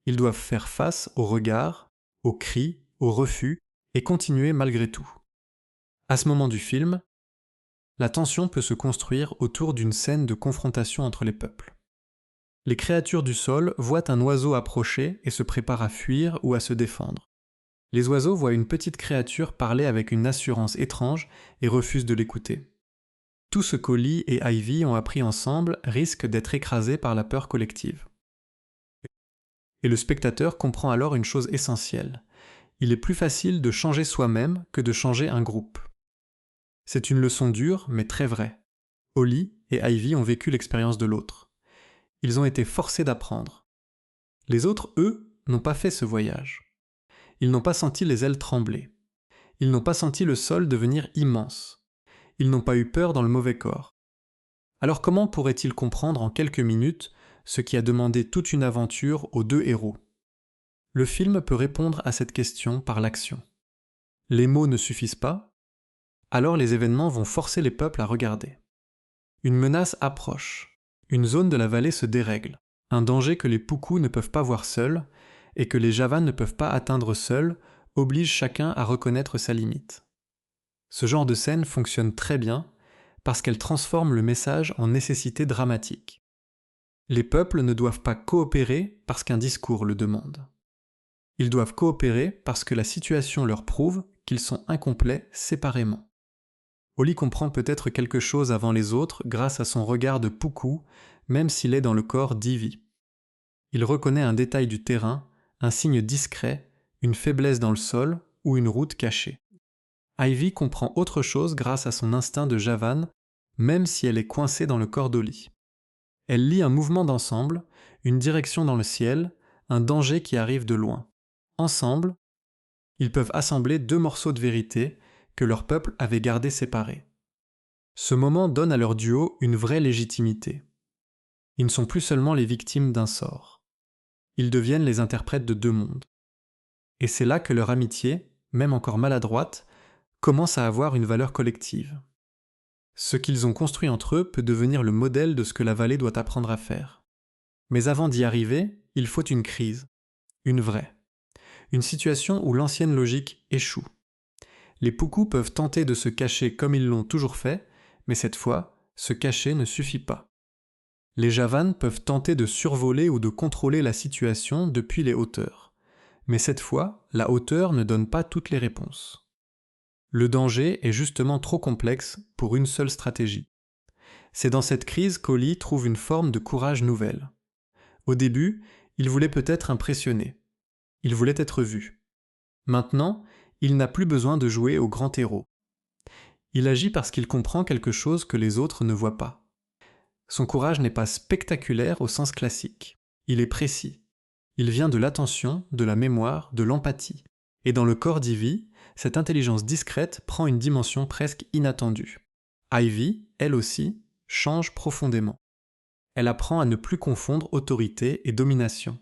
Speaker 1: Ils doivent faire face aux regards, aux cris, aux refus, et continuer malgré tout. À ce moment du film, la tension peut se construire autour d'une scène de confrontation entre les peuples. Les créatures du sol voient un oiseau approcher et se préparent à fuir ou à se défendre. Les oiseaux voient une petite créature parler avec une assurance étrange et refusent de l'écouter. Tout ce qu'Holly et Ivy ont appris ensemble risque d'être écrasé par la peur collective. Et le spectateur comprend alors une chose essentielle. Il est plus facile de changer soi-même que de changer un groupe. C'est une leçon dure, mais très vraie. Holly et Ivy ont vécu l'expérience de l'autre. Ils ont été forcés d'apprendre. Les autres, eux, n'ont pas fait ce voyage. Ils n'ont pas senti les ailes trembler. Ils n'ont pas senti le sol devenir immense. Ils n'ont pas eu peur dans le mauvais corps. Alors comment pourraient-ils comprendre en quelques minutes ce qui a demandé toute une aventure aux deux héros ? Le film peut répondre à cette question par l'action. Les mots ne suffisent pas, alors les événements vont forcer les peuples à regarder. Une menace approche, une zone de la vallée se dérègle, un danger que les Puku ne peuvent pas voir seuls et que les Javan ne peuvent pas atteindre seuls oblige chacun à reconnaître sa limite. Ce genre de scène fonctionne très bien parce qu'elle transforme le message en nécessité dramatique. Les peuples ne doivent pas coopérer parce qu'un discours le demande. Ils doivent coopérer parce que la situation leur prouve qu'ils sont incomplets séparément. Oli comprend peut-être quelque chose avant les autres grâce à son regard de Puku, même s'il est dans le corps d'Ivy. Il reconnaît un détail du terrain, un signe discret, une faiblesse dans le sol ou une route cachée. Ivy comprend autre chose grâce à son instinct de Javan, même si elle est coincée dans le corps d'Oli. Elle lit un mouvement d'ensemble, une direction dans le ciel, un danger qui arrive de loin. Ensemble, ils peuvent assembler deux morceaux de vérité que leur peuple avait gardés séparés. Ce moment donne à leur duo une vraie légitimité. Ils ne sont plus seulement les victimes d'un sort. Ils deviennent les interprètes de deux mondes. Et c'est là que leur amitié, même encore maladroite, commence à avoir une valeur collective. Ce qu'ils ont construit entre eux peut devenir le modèle de ce que la vallée doit apprendre à faire. Mais avant d'y arriver, il faut une crise, une vraie. Une situation où l'ancienne logique échoue. Les Puku peuvent tenter de se cacher comme ils l'ont toujours fait, mais cette fois, se cacher ne suffit pas. Les Javan peuvent tenter de survoler ou de contrôler la situation depuis les hauteurs. Mais cette fois, la hauteur ne donne pas toutes les réponses. Le danger est justement trop complexe pour une seule stratégie. C'est dans cette crise qu'Oli trouve une forme de courage nouvelle. Au début, il voulait peut-être impressionner. Il voulait être vu. Maintenant, il n'a plus besoin de jouer au grand héros. Il agit parce qu'il comprend quelque chose que les autres ne voient pas. Son courage n'est pas spectaculaire au sens classique. Il est précis. Il vient de l'attention, de la mémoire, de l'empathie. Et dans le corps d'Ivy, cette intelligence discrète prend une dimension presque inattendue. Ivy, elle aussi, change profondément. Elle apprend à ne plus confondre autorité et domination.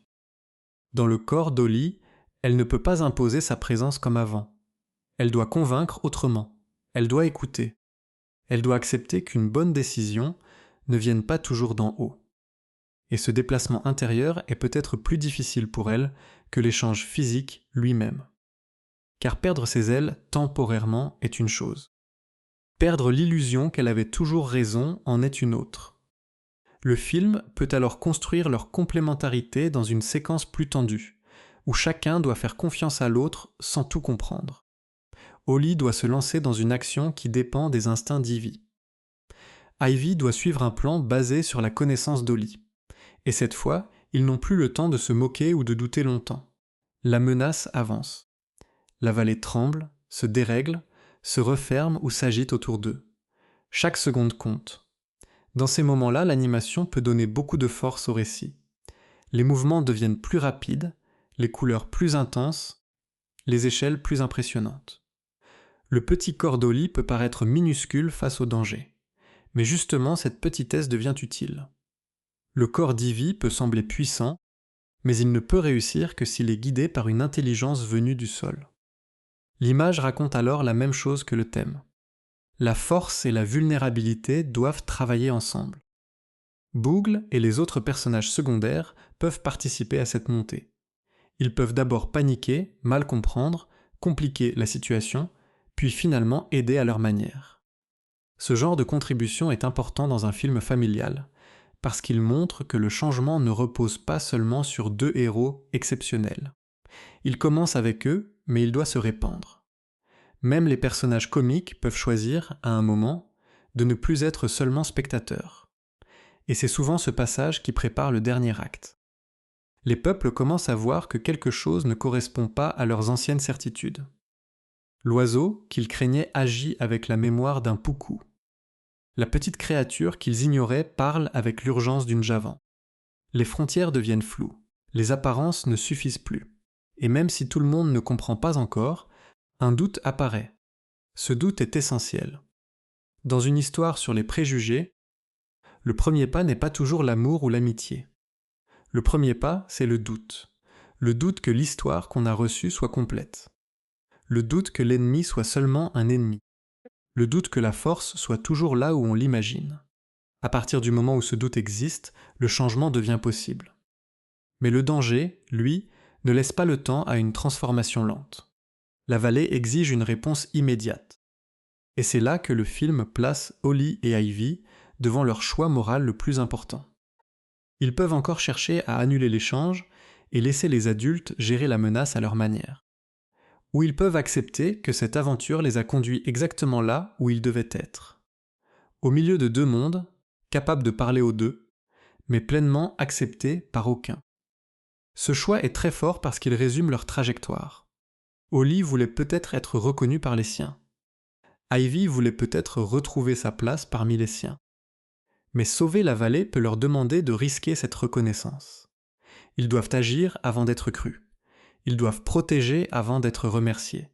Speaker 1: Dans le corps d'Oli, elle ne peut pas imposer sa présence comme avant. Elle doit convaincre autrement. Elle doit écouter. Elle doit accepter qu'une bonne décision ne vienne pas toujours d'en haut. Et ce déplacement intérieur est peut-être plus difficile pour elle que l'échange physique lui-même. Car perdre ses ailes temporairement est une chose. Perdre l'illusion qu'elle avait toujours raison en est une autre. Le film peut alors construire leur complémentarité dans une séquence plus tendue, où chacun doit faire confiance à l'autre sans tout comprendre. Oli doit se lancer dans une action qui dépend des instincts d'Ivy. Ivy doit suivre un plan basé sur la connaissance d'Oli. Et cette fois, ils n'ont plus le temps de se moquer ou de douter longtemps. La menace avance. La vallée tremble, se dérègle, se referme ou s'agite autour d'eux. Chaque seconde compte. Dans ces moments-là, l'animation peut donner beaucoup de force au récit. Les mouvements deviennent plus rapides, les couleurs plus intenses, les échelles plus impressionnantes. Le petit corps d'Oli peut paraître minuscule face au danger. Mais justement, cette petitesse devient utile. Le corps d'Ivy peut sembler puissant, mais il ne peut réussir que s'il est guidé par une intelligence venue du sol. L'image raconte alors la même chose que le thème. La force et la vulnérabilité doivent travailler ensemble. Boogle et les autres personnages secondaires peuvent participer à cette montée. Ils peuvent d'abord paniquer, mal comprendre, compliquer la situation, puis finalement aider à leur manière. Ce genre de contribution est important dans un film familial, parce qu'il montre que le changement ne repose pas seulement sur deux héros exceptionnels. Il commence avec eux, mais il doit se répandre. Même les personnages comiques peuvent choisir, à un moment, de ne plus être seulement spectateurs. Et c'est souvent ce passage qui prépare le dernier acte. Les peuples commencent à voir que quelque chose ne correspond pas à leurs anciennes certitudes. L'oiseau, qu'ils craignaient, agit avec la mémoire d'un Puku. La petite créature qu'ils ignoraient parle avec l'urgence d'une Javan. Les frontières deviennent floues, les apparences ne suffisent plus. Et même si tout le monde ne comprend pas encore, un doute apparaît. Ce doute est essentiel. Dans une histoire sur les préjugés, le premier pas n'est pas toujours l'amour ou l'amitié. Le premier pas, c'est le doute. Le doute que l'histoire qu'on a reçue soit complète. Le doute que l'ennemi soit seulement un ennemi. Le doute que la force soit toujours là où on l'imagine. À partir du moment où ce doute existe, le changement devient possible. Mais le danger, lui, ne laisse pas le temps à une transformation lente. La vallée exige une réponse immédiate. Et c'est là que le film place Oli et Ivy devant leur choix moral le plus important. Ils peuvent encore chercher à annuler l'échange et laisser les adultes gérer la menace à leur manière. Ou ils peuvent accepter que cette aventure les a conduits exactement là où ils devaient être. Au milieu de deux mondes, capables de parler aux deux, mais pleinement acceptés par aucun. Ce choix est très fort parce qu'il résume leur trajectoire. Holly voulait peut-être être reconnue par les siens. Ivy voulait peut-être retrouver sa place parmi les siens. Mais sauver la vallée peut leur demander de risquer cette reconnaissance. Ils doivent agir avant d'être crus. Ils doivent protéger avant d'être remerciés.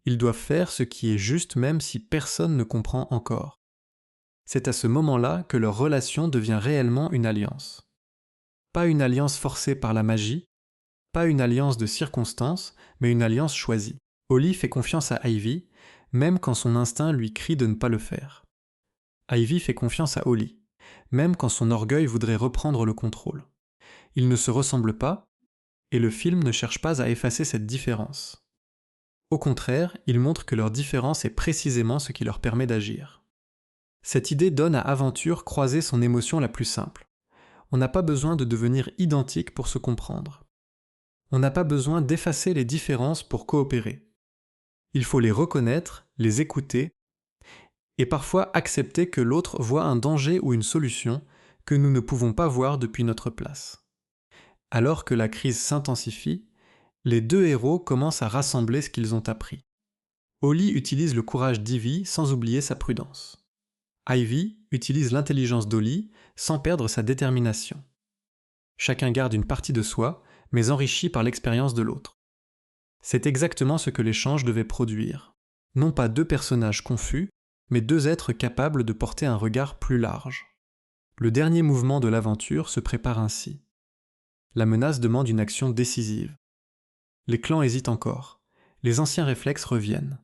Speaker 1: Ils doivent faire ce qui est juste même si personne ne comprend encore. C'est à ce moment-là que leur relation devient réellement une alliance. Pas une alliance forcée par la magie, pas une alliance de circonstances, mais une alliance choisie. Holly fait confiance à Ivy, même quand son instinct lui crie de ne pas le faire. Ivy fait confiance à Holly, même quand son orgueil voudrait reprendre le contrôle. Ils ne se ressemblent pas, et le film ne cherche pas à effacer cette différence. Au contraire, il montre que leur différence est précisément ce qui leur permet d'agir. Cette idée donne à Aventure croiser son émotion la plus simple. On n'a pas besoin de devenir identique pour se comprendre. On n'a pas besoin d'effacer les différences pour coopérer. Il faut les reconnaître, les écouter, et parfois accepter que l'autre voit un danger ou une solution que nous ne pouvons pas voir depuis notre place. Alors que la crise s'intensifie, les deux héros commencent à rassembler ce qu'ils ont appris. Holly utilise le courage d'Ivy sans oublier sa prudence. Ivy utilise l'intelligence d'Holly sans perdre sa détermination. Chacun garde une partie de soi, mais enrichi par l'expérience de l'autre. C'est exactement ce que l'échange devait produire. Non pas deux personnages confus, mais deux êtres capables de porter un regard plus large. Le dernier mouvement de l'aventure se prépare ainsi. La menace demande une action décisive. Les clans hésitent encore. Les anciens réflexes reviennent.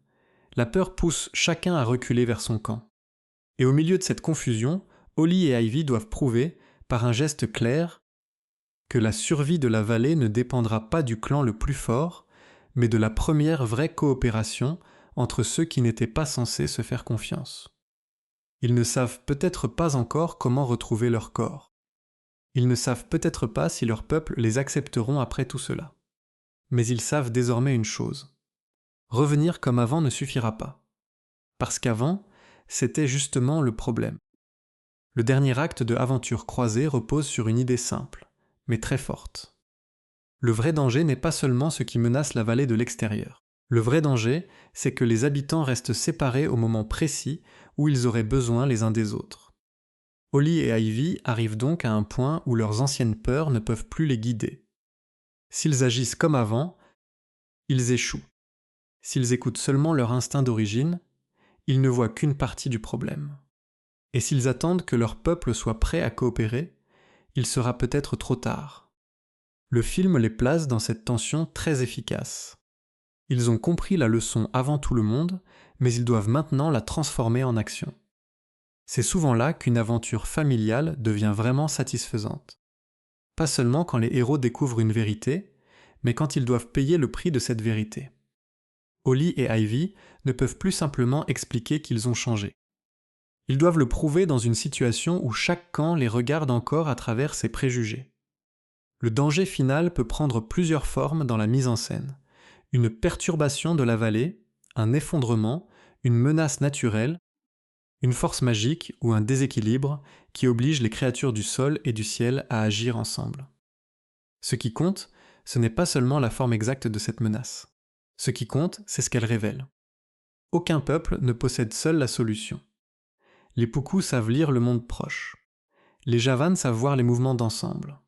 Speaker 1: La peur pousse chacun à reculer vers son camp. Et au milieu de cette confusion, Holly et Ivy doivent prouver, par un geste clair, que la survie de la vallée ne dépendra pas du clan le plus fort, mais de la première vraie coopération entre ceux qui n'étaient pas censés se faire confiance. Ils ne savent peut-être pas encore comment retrouver leur corps. Ils ne savent peut-être pas si leurs peuples les accepteront après tout cela. Mais ils savent désormais une chose. Revenir comme avant ne suffira pas. Parce qu'avant, c'était justement le problème. Le dernier acte de Aventure croisée repose sur une idée simple, mais très forte. Le vrai danger n'est pas seulement ce qui menace la vallée de l'extérieur. Le vrai danger, c'est que les habitants restent séparés au moment précis où ils auraient besoin les uns des autres. Holly et Ivy arrivent donc à un point où leurs anciennes peurs ne peuvent plus les guider. S'ils agissent comme avant, ils échouent. S'ils écoutent seulement leur instinct d'origine, ils ne voient qu'une partie du problème. Et s'ils attendent que leur peuple soit prêt à coopérer, il sera peut-être trop tard. Le film les place dans cette tension très efficace. Ils ont compris la leçon avant tout le monde, mais ils doivent maintenant la transformer en action. C'est souvent là qu'une aventure familiale devient vraiment satisfaisante. Pas seulement quand les héros découvrent une vérité, mais quand ils doivent payer le prix de cette vérité. Holly et Ivy ne peuvent plus simplement expliquer qu'ils ont changé. Ils doivent le prouver dans une situation où chaque camp les regarde encore à travers ses préjugés. Le danger final peut prendre plusieurs formes dans la mise en scène. Une perturbation de la vallée, un effondrement, une menace naturelle, une force magique ou un déséquilibre qui oblige les créatures du sol et du ciel à agir ensemble. Ce qui compte, ce n'est pas seulement la forme exacte de cette menace. Ce qui compte, c'est ce qu'elle révèle. Aucun peuple ne possède seul la solution. Les Pukus savent lire le monde proche. Les Javan savent voir les mouvements d'ensemble.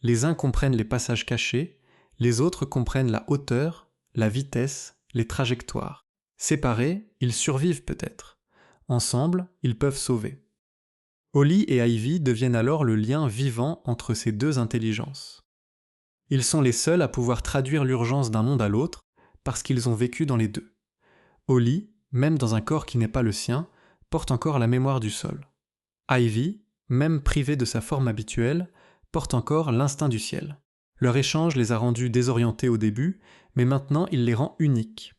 Speaker 1: Les uns comprennent les passages cachés, les autres comprennent la hauteur, la vitesse, les trajectoires. Séparés, ils survivent peut-être. Ensemble, ils peuvent sauver. Holly et Ivy deviennent alors le lien vivant entre ces deux intelligences. Ils sont les seuls à pouvoir traduire l'urgence d'un monde à l'autre parce qu'ils ont vécu dans les deux. Holly, même dans un corps qui n'est pas le sien, porte encore la mémoire du sol. Ivy, même privée de sa forme habituelle, porte encore l'instinct du ciel. Leur échange les a rendus désorientés au début, mais maintenant il les rend uniques.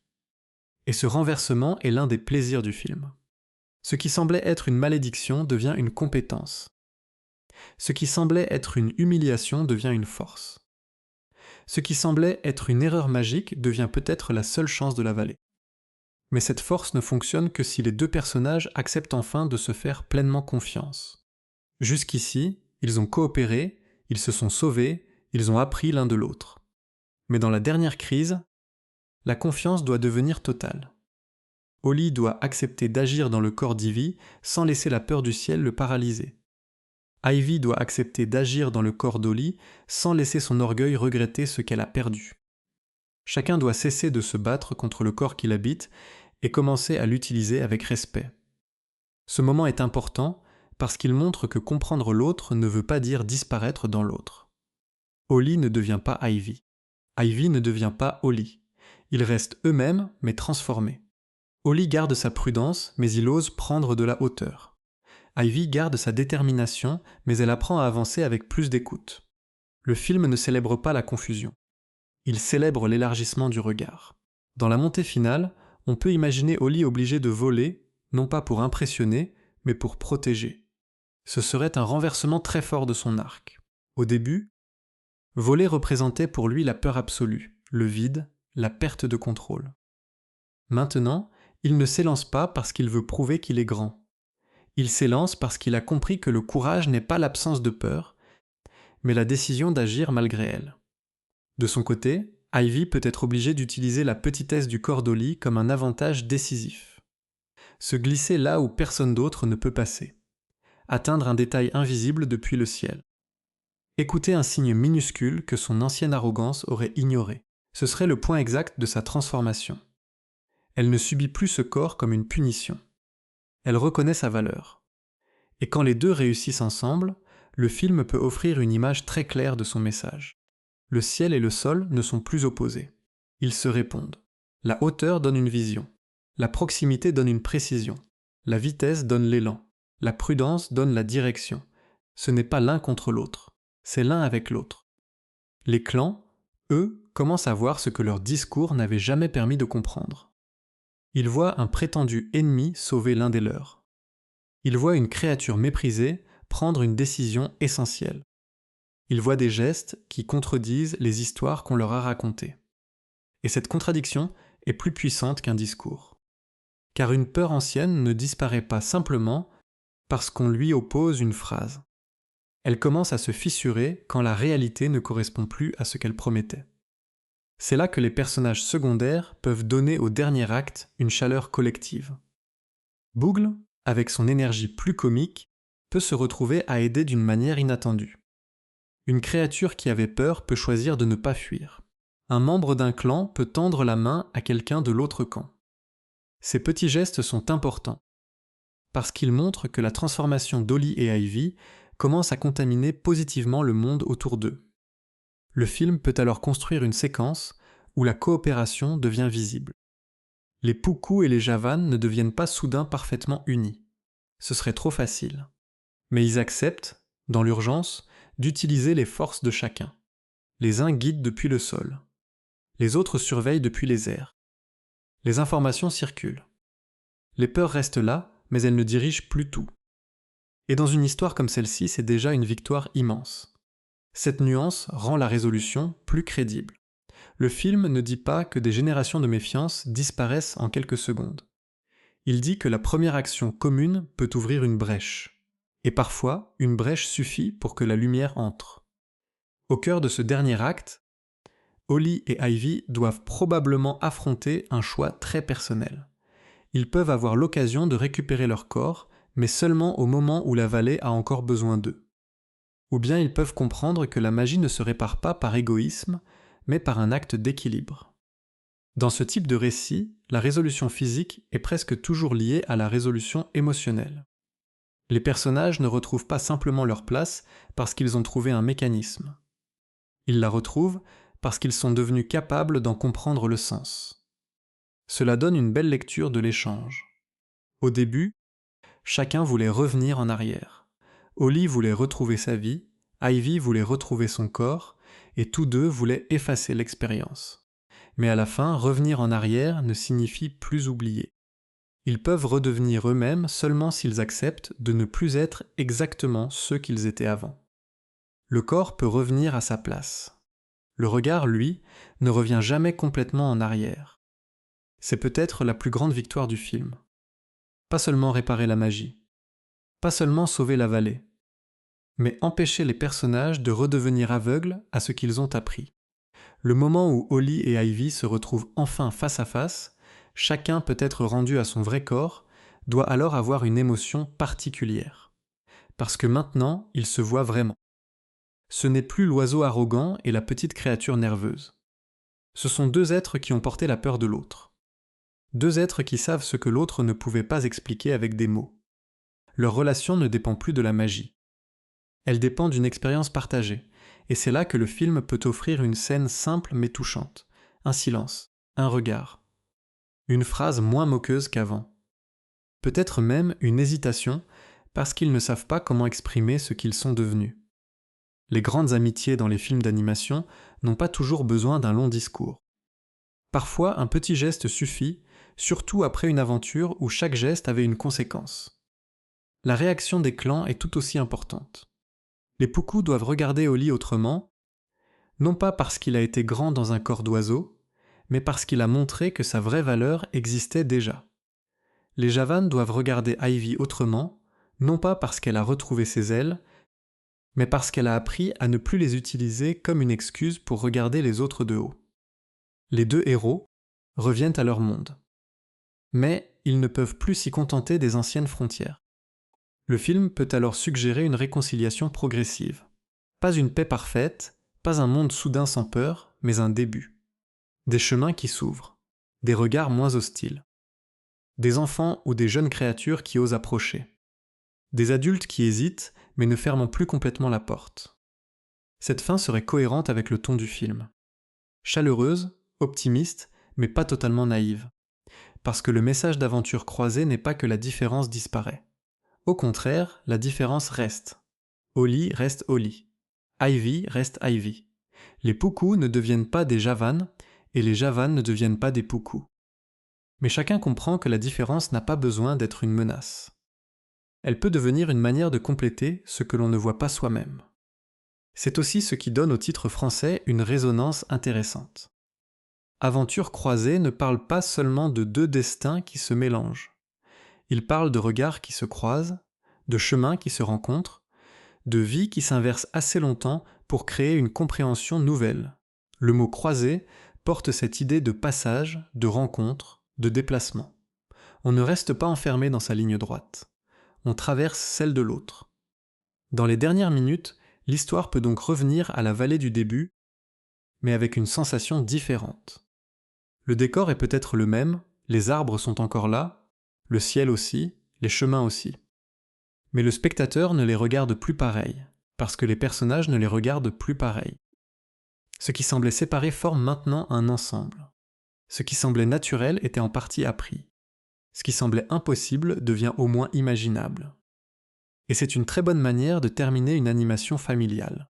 Speaker 1: Et ce renversement est l'un des plaisirs du film. Ce qui semblait être une malédiction devient une compétence. Ce qui semblait être une humiliation devient une force. Ce qui semblait être une erreur magique devient peut-être la seule chance de la vallée. Mais cette force ne fonctionne que si les deux personnages acceptent enfin de se faire pleinement confiance. Jusqu'ici, ils ont coopéré, ils se sont sauvés, ils ont appris l'un de l'autre. Mais dans la dernière crise, la confiance doit devenir totale. Ollie doit accepter d'agir dans le corps d'Ivy sans laisser la peur du ciel le paralyser. Ivy doit accepter d'agir dans le corps d'Ollie sans laisser son orgueil regretter ce qu'elle a perdu. Chacun doit cesser de se battre contre le corps qu'il habite et commencer à l'utiliser avec respect. Ce moment est important parce qu'il montre que comprendre l'autre ne veut pas dire disparaître dans l'autre. Ollie ne devient pas Ivy. Ivy ne devient pas Ollie. Ils restent eux-mêmes mais transformés. Ollie garde sa prudence mais il ose prendre de la hauteur. Ivy garde sa détermination, mais elle apprend à avancer avec plus d'écoute. Le film ne célèbre pas la confusion. Il célèbre l'élargissement du regard. Dans la montée finale, on peut imaginer Ollie obligé de voler, non pas pour impressionner, mais pour protéger. Ce serait un renversement très fort de son arc. Au début, voler représentait pour lui la peur absolue, le vide, la perte de contrôle. Maintenant, il ne s'élance pas parce qu'il veut prouver qu'il est grand. Il s'élance parce qu'il a compris que le courage n'est pas l'absence de peur, mais la décision d'agir malgré elle. De son côté, Ivy peut être obligée d'utiliser la petitesse du corps d'Ollie comme un avantage décisif. Se glisser là où personne d'autre ne peut passer. Atteindre un détail invisible depuis le ciel. Écouter un signe minuscule que son ancienne arrogance aurait ignoré. Ce serait le point exact de sa transformation. Elle ne subit plus ce corps comme une punition. Elle reconnaît sa valeur. Et quand les deux réussissent ensemble, le film peut offrir une image très claire de son message. Le ciel et le sol ne sont plus opposés. Ils se répondent. La hauteur donne une vision. La proximité donne une précision. La vitesse donne l'élan. La prudence donne la direction. Ce n'est pas l'un contre l'autre. C'est l'un avec l'autre. Les clans, eux, commencent à voir ce que leur discours n'avait jamais permis de comprendre. Ils voient un prétendu ennemi sauver l'un des leurs. Ils voient une créature méprisée prendre une décision essentielle. Ils voient des gestes qui contredisent les histoires qu'on leur a racontées. Et cette contradiction est plus puissante qu'un discours. Car une peur ancienne ne disparaît pas simplement parce qu'on lui oppose une phrase. Elle commence à se fissurer quand la réalité ne correspond plus à ce qu'elle promettait. C'est là que les personnages secondaires peuvent donner au dernier acte une chaleur collective. Boogle, avec son énergie plus comique, peut se retrouver à aider d'une manière inattendue. Une créature qui avait peur peut choisir de ne pas fuir. Un membre d'un clan peut tendre la main à quelqu'un de l'autre camp. Ces petits gestes sont importants, parce qu'ils montrent que la transformation d'Ollie et Ivy commence à contaminer positivement le monde autour d'eux. Le film peut alors construire une séquence où la coopération devient visible. Les Puku et les Javan ne deviennent pas soudain parfaitement unis. Ce serait trop facile. Mais ils acceptent, dans l'urgence, d'utiliser les forces de chacun. Les uns guident depuis le sol. Les autres surveillent depuis les airs. Les informations circulent. Les peurs restent là, mais elles ne dirigent plus tout. Et dans une histoire comme celle-ci, c'est déjà une victoire immense. Cette nuance rend la résolution plus crédible. Le film ne dit pas que des générations de méfiance disparaissent en quelques secondes. Il dit que la première action commune peut ouvrir une brèche. Et parfois, une brèche suffit pour que la lumière entre. Au cœur de ce dernier acte, Ollie et Ivy doivent probablement affronter un choix très personnel. Ils peuvent avoir l'occasion de récupérer leur corps, mais seulement au moment où la vallée a encore besoin d'eux. Ou bien ils peuvent comprendre que la magie ne se répare pas par égoïsme, mais par un acte d'équilibre. Dans ce type de récit, la résolution physique est presque toujours liée à la résolution émotionnelle. Les personnages ne retrouvent pas simplement leur place parce qu'ils ont trouvé un mécanisme. Ils la retrouvent parce qu'ils sont devenus capables d'en comprendre le sens. Cela donne une belle lecture de l'échange. Au début, chacun voulait revenir en arrière. Ollie voulait retrouver sa vie, Ivy voulait retrouver son corps, et tous deux voulaient effacer l'expérience. Mais à la fin, revenir en arrière ne signifie plus oublier. Ils peuvent redevenir eux-mêmes seulement s'ils acceptent de ne plus être exactement ceux qu'ils étaient avant. Le corps peut revenir à sa place. Le regard, lui, ne revient jamais complètement en arrière. C'est peut-être la plus grande victoire du film. Pas seulement réparer la magie, pas seulement sauver la vallée, mais empêcher les personnages de redevenir aveugles à ce qu'ils ont appris. Le moment où Holly et Ivy se retrouvent enfin face à face, chacun peut être rendu à son vrai corps, doit alors avoir une émotion particulière. Parce que maintenant, ils se voient vraiment. Ce n'est plus l'oiseau arrogant et la petite créature nerveuse. Ce sont deux êtres qui ont porté la peur de l'autre. Deux êtres qui savent ce que l'autre ne pouvait pas expliquer avec des mots. Leur relation ne dépend plus de la magie. Elle dépend d'une expérience partagée, et c'est là que le film peut offrir une scène simple mais touchante, un silence, un regard, une phrase moins moqueuse qu'avant. Peut-être même une hésitation, parce qu'ils ne savent pas comment exprimer ce qu'ils sont devenus. Les grandes amitiés dans les films d'animation n'ont pas toujours besoin d'un long discours. Parfois, un petit geste suffit, surtout après une aventure où chaque geste avait une conséquence. La réaction des clans est tout aussi importante. Les Puku doivent regarder Holly autrement, non pas parce qu'il a été grand dans un corps d'oiseau, mais parce qu'il a montré que sa vraie valeur existait déjà. Les Javan doivent regarder Ivy autrement, non pas parce qu'elle a retrouvé ses ailes, mais parce qu'elle a appris à ne plus les utiliser comme une excuse pour regarder les autres de haut. Les deux héros reviennent à leur monde. Mais ils ne peuvent plus s'y contenter des anciennes frontières. Le film peut alors suggérer une réconciliation progressive. Pas une paix parfaite, pas un monde soudain sans peur, mais un début. Des chemins qui s'ouvrent, des regards moins hostiles. Des enfants ou des jeunes créatures qui osent approcher. Des adultes qui hésitent, mais ne ferment plus complètement la porte. Cette fin serait cohérente avec le ton du film. Chaleureuse, optimiste, mais pas totalement naïve. Parce que le message d'aventure croisée n'est pas que la différence disparaît. Au contraire, la différence reste. Holly reste Holly. Ivy reste Ivy. Les Puku ne deviennent pas des Javan, et les Javan ne deviennent pas des Puku. Mais chacun comprend que la différence n'a pas besoin d'être une menace. Elle peut devenir une manière de compléter ce que l'on ne voit pas soi-même. C'est aussi ce qui donne au titre français une résonance intéressante. Aventure croisée ne parle pas seulement de deux destins qui se mélangent. Il parle de regards qui se croisent, de chemins qui se rencontrent, de vies qui s'inversent assez longtemps pour créer une compréhension nouvelle. Le mot croisé porte cette idée de passage, de rencontre, de déplacement. On ne reste pas enfermé dans sa ligne droite. On traverse celle de l'autre. Dans les dernières minutes, l'histoire peut donc revenir à la vallée du début, mais avec une sensation différente. Le décor est peut-être le même, les arbres sont encore là, le ciel aussi, les chemins aussi. Mais le spectateur ne les regarde plus pareils, parce que les personnages ne les regardent plus pareils. Ce qui semblait séparé forme maintenant un ensemble. Ce qui semblait naturel était en partie appris. Ce qui semblait impossible devient au moins imaginable. Et c'est une très bonne manière de terminer une animation familiale.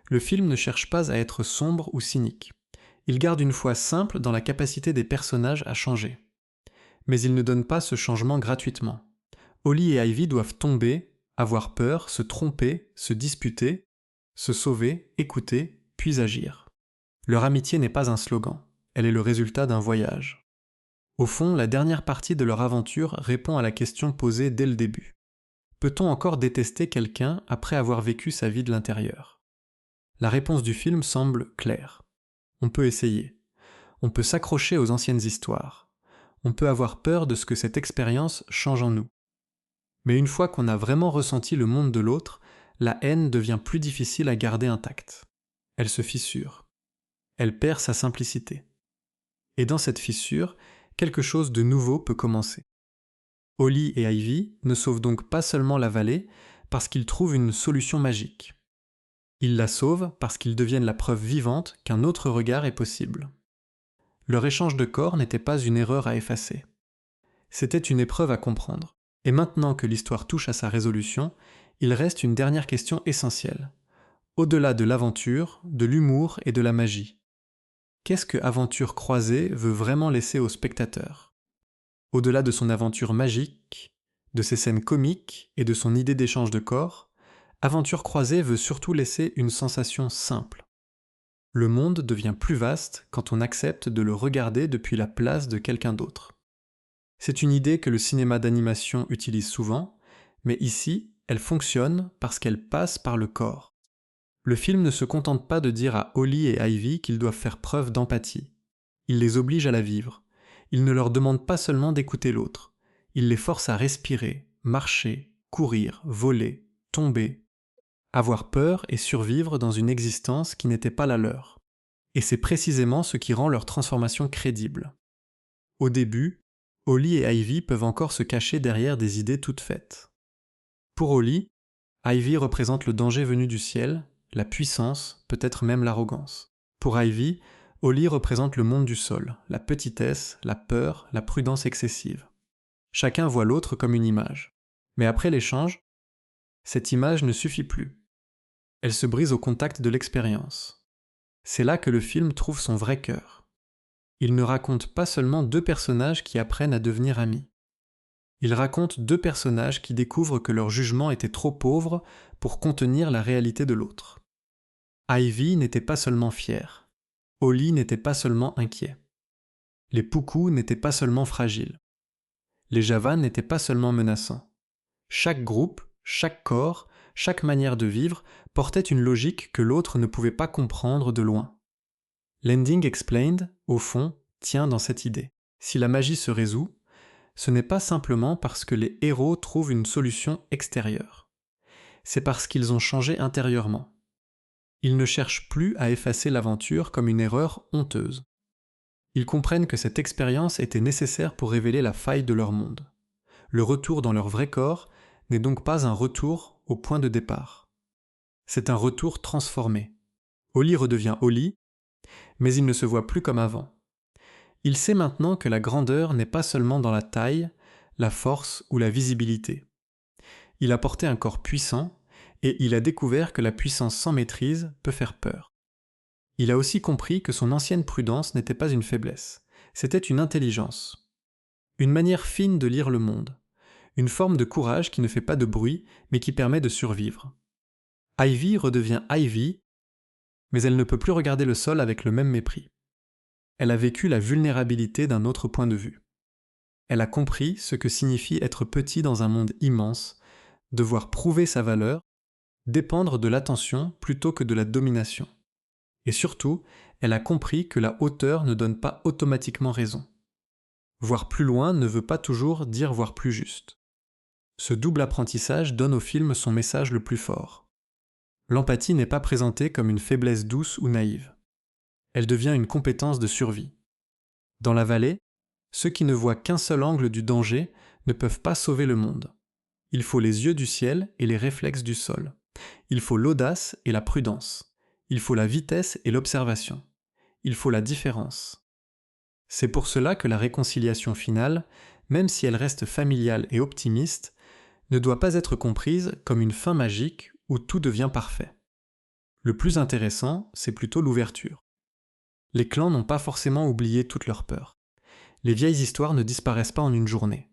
Speaker 1: Le film ne cherche pas à être sombre ou cynique. Il garde une foi simple dans la capacité des personnages à changer. Mais il ne donne pas ce changement gratuitement. Holly et Ivy doivent tomber, avoir peur, se tromper, se disputer, se sauver, écouter, puis agir. Leur amitié n'est pas un slogan, elle est le résultat d'un voyage. Au fond, la dernière partie de leur aventure répond à la question posée dès le début. Peut-on encore détester quelqu'un après avoir vécu sa vie de l'intérieur ? La réponse du film semble claire. On peut essayer. On peut s'accrocher aux anciennes histoires. On peut avoir peur de ce que cette expérience change en nous. Mais une fois qu'on a vraiment ressenti le monde de l'autre, la haine devient plus difficile à garder intacte. Elle se fissure. Elle perd sa simplicité. Et dans cette fissure, quelque chose de nouveau peut commencer. Holly et Ivy ne sauvent donc pas seulement la vallée parce qu'ils trouvent une solution magique. Ils la sauvent parce qu'ils deviennent la preuve vivante qu'un autre regard est possible. Leur échange de corps n'était pas une erreur à effacer. C'était une épreuve à comprendre. Et maintenant que l'histoire touche à sa résolution, il reste une dernière question essentielle. Au-delà de l'aventure, de l'humour et de la magie. Qu'est-ce que Aventure croisée veut vraiment laisser au spectateur ? Au-delà de son aventure magique, de ses scènes comiques et de son idée d'échange de corps, Aventure croisée veut surtout laisser une sensation simple. Le monde devient plus vaste quand on accepte de le regarder depuis la place de quelqu'un d'autre. C'est une idée que le cinéma d'animation utilise souvent, mais ici, elle fonctionne parce qu'elle passe par le corps. Le film ne se contente pas de dire à Holly et Ivy qu'ils doivent faire preuve d'empathie. Il les oblige à la vivre. Il ne leur demande pas seulement d'écouter l'autre. Il les force à respirer, marcher, courir, voler, tomber, avoir peur et survivre dans une existence qui n'était pas la leur. Et c'est précisément ce qui rend leur transformation crédible. Au début, Holly et Ivy peuvent encore se cacher derrière des idées toutes faites. Pour Holly, Ivy représente le danger venu du ciel, la puissance, peut-être même l'arrogance. Pour Ivy, Holly représente le monde du sol, la petitesse, la peur, la prudence excessive. Chacun voit l'autre comme une image. Mais après l'échange, cette image ne suffit plus. Elle se brise au contact de l'expérience. C'est là que le film trouve son vrai cœur. Il ne raconte pas seulement deux personnages qui apprennent à devenir amis. Il raconte deux personnages qui découvrent que leur jugement était trop pauvre pour contenir la réalité de l'autre. Ivy n'était pas seulement fière. Holly n'était pas seulement inquiet. Les Puku n'étaient pas seulement fragiles. Les Javan n'étaient pas seulement menaçants. Chaque groupe, chaque corps, chaque manière de vivre portait une logique que l'autre ne pouvait pas comprendre de loin. L'ending explained, au fond, tient dans cette idée. Si la magie se résout, ce n'est pas simplement parce que les héros trouvent une solution extérieure. C'est parce qu'ils ont changé intérieurement. Ils ne cherchent plus à effacer l'aventure comme une erreur honteuse. Ils comprennent que cette expérience était nécessaire pour révéler la faille de leur monde. Le retour dans leur vrai corps n'est donc pas un retour au point de départ. C'est un retour transformé. Holly redevient Holly, mais il ne se voit plus comme avant. Il sait maintenant que la grandeur n'est pas seulement dans la taille, la force ou la visibilité. Il a porté un corps puissant et il a découvert que la puissance sans maîtrise peut faire peur. Il a aussi compris que son ancienne prudence n'était pas une faiblesse, c'était une intelligence. Une manière fine de lire le monde. Une forme de courage qui ne fait pas de bruit, mais qui permet de survivre. Ivy redevient Ivy, mais elle ne peut plus regarder le sol avec le même mépris. Elle a vécu la vulnérabilité d'un autre point de vue. Elle a compris ce que signifie être petit dans un monde immense, devoir prouver sa valeur, dépendre de l'attention plutôt que de la domination. Et surtout, elle a compris que la hauteur ne donne pas automatiquement raison. Voir plus loin ne veut pas toujours dire voir plus juste. Ce double apprentissage donne au film son message le plus fort. L'empathie n'est pas présentée comme une faiblesse douce ou naïve. Elle devient une compétence de survie. Dans la vallée, ceux qui ne voient qu'un seul angle du danger ne peuvent pas sauver le monde. Il faut les yeux du ciel et les réflexes du sol. Il faut l'audace et la prudence. Il faut la vitesse et l'observation. Il faut la différence. C'est pour cela que la réconciliation finale, même si elle reste familiale et optimiste, ne doit pas être comprise comme une fin magique où tout devient parfait. Le plus intéressant, c'est plutôt l'ouverture. Les clans n'ont pas forcément oublié toutes leurs peurs. Les vieilles histoires ne disparaissent pas en une journée.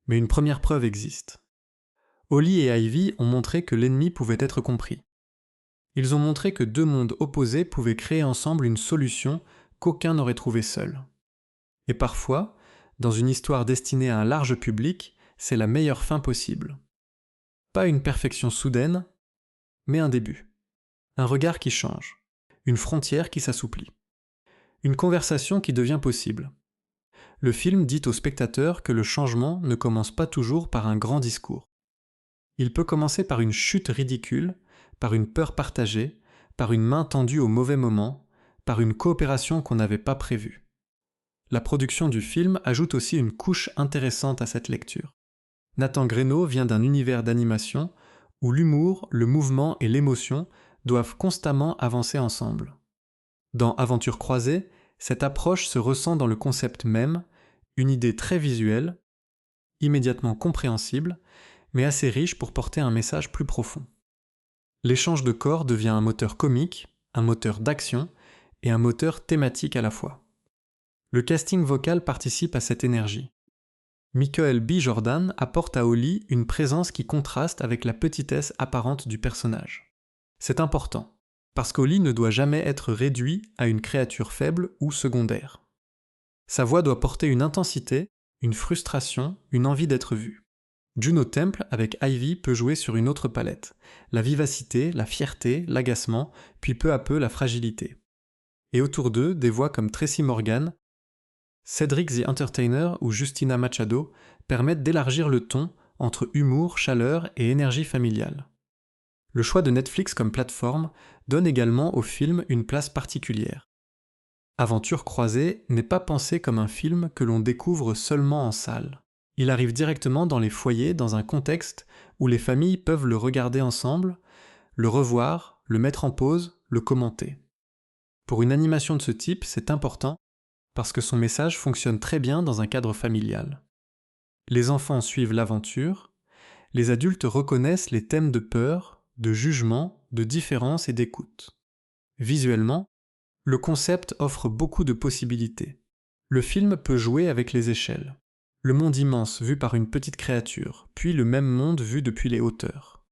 Speaker 1: Mais une première preuve existe. Holly et Ivy ont montré que l'ennemi pouvait être compris. Ils ont montré que deux mondes opposés pouvaient créer ensemble une solution qu'aucun n'aurait trouvée seul. Et parfois, dans une histoire destinée à un large public, c'est la meilleure fin possible. Pas une perfection soudaine, mais un début. Un regard qui change. Une frontière qui s'assouplit. Une conversation qui devient possible. Le film dit au spectateur que le changement ne commence pas toujours par un grand discours. Il peut commencer par une chute ridicule, par une peur partagée, par une main tendue au mauvais moment, par une coopération qu'on n'avait pas prévue. La production du film ajoute aussi une couche intéressante à cette lecture. Nathan Greno vient d'un univers d'animation où l'humour, le mouvement et l'émotion doivent constamment avancer ensemble. Dans Aventure croisée, cette approche se ressent dans le concept même, une idée très visuelle, immédiatement compréhensible, mais assez riche pour porter un message plus profond. L'échange de corps devient un moteur comique, un moteur d'action et un moteur thématique à la fois. Le casting vocal participe à cette énergie. Michael B. Jordan apporte à Holly une présence qui contraste avec la petitesse apparente du personnage. C'est important, parce qu'Holly ne doit jamais être réduit à une créature faible ou secondaire. Sa voix doit porter une intensité, une frustration, une envie d'être vue. Juno Temple avec Ivy peut jouer sur une autre palette, la vivacité, la fierté, l'agacement, puis peu à peu la fragilité. Et autour d'eux, des voix comme Tracy Morgan, Cedric the Entertainer ou Justina Machado permettent d'élargir le ton entre humour, chaleur et énergie familiale. Le choix de Netflix comme plateforme donne également au film une place particulière. Aventure croisée n'est pas pensé comme un film que l'on découvre seulement en salle. Il arrive directement dans les foyers dans un contexte où les familles peuvent le regarder ensemble, le revoir, le mettre en pause, le commenter. Pour une animation de ce type, c'est important parce que son message fonctionne très bien dans un cadre familial. Les enfants suivent l'aventure, les adultes reconnaissent les thèmes de peur, de jugement, de différence et d'écoute. Visuellement, le concept offre beaucoup de possibilités. Le film peut jouer avec les échelles. Le monde immense vu par une petite créature, puis le même monde vu depuis les hauteurs.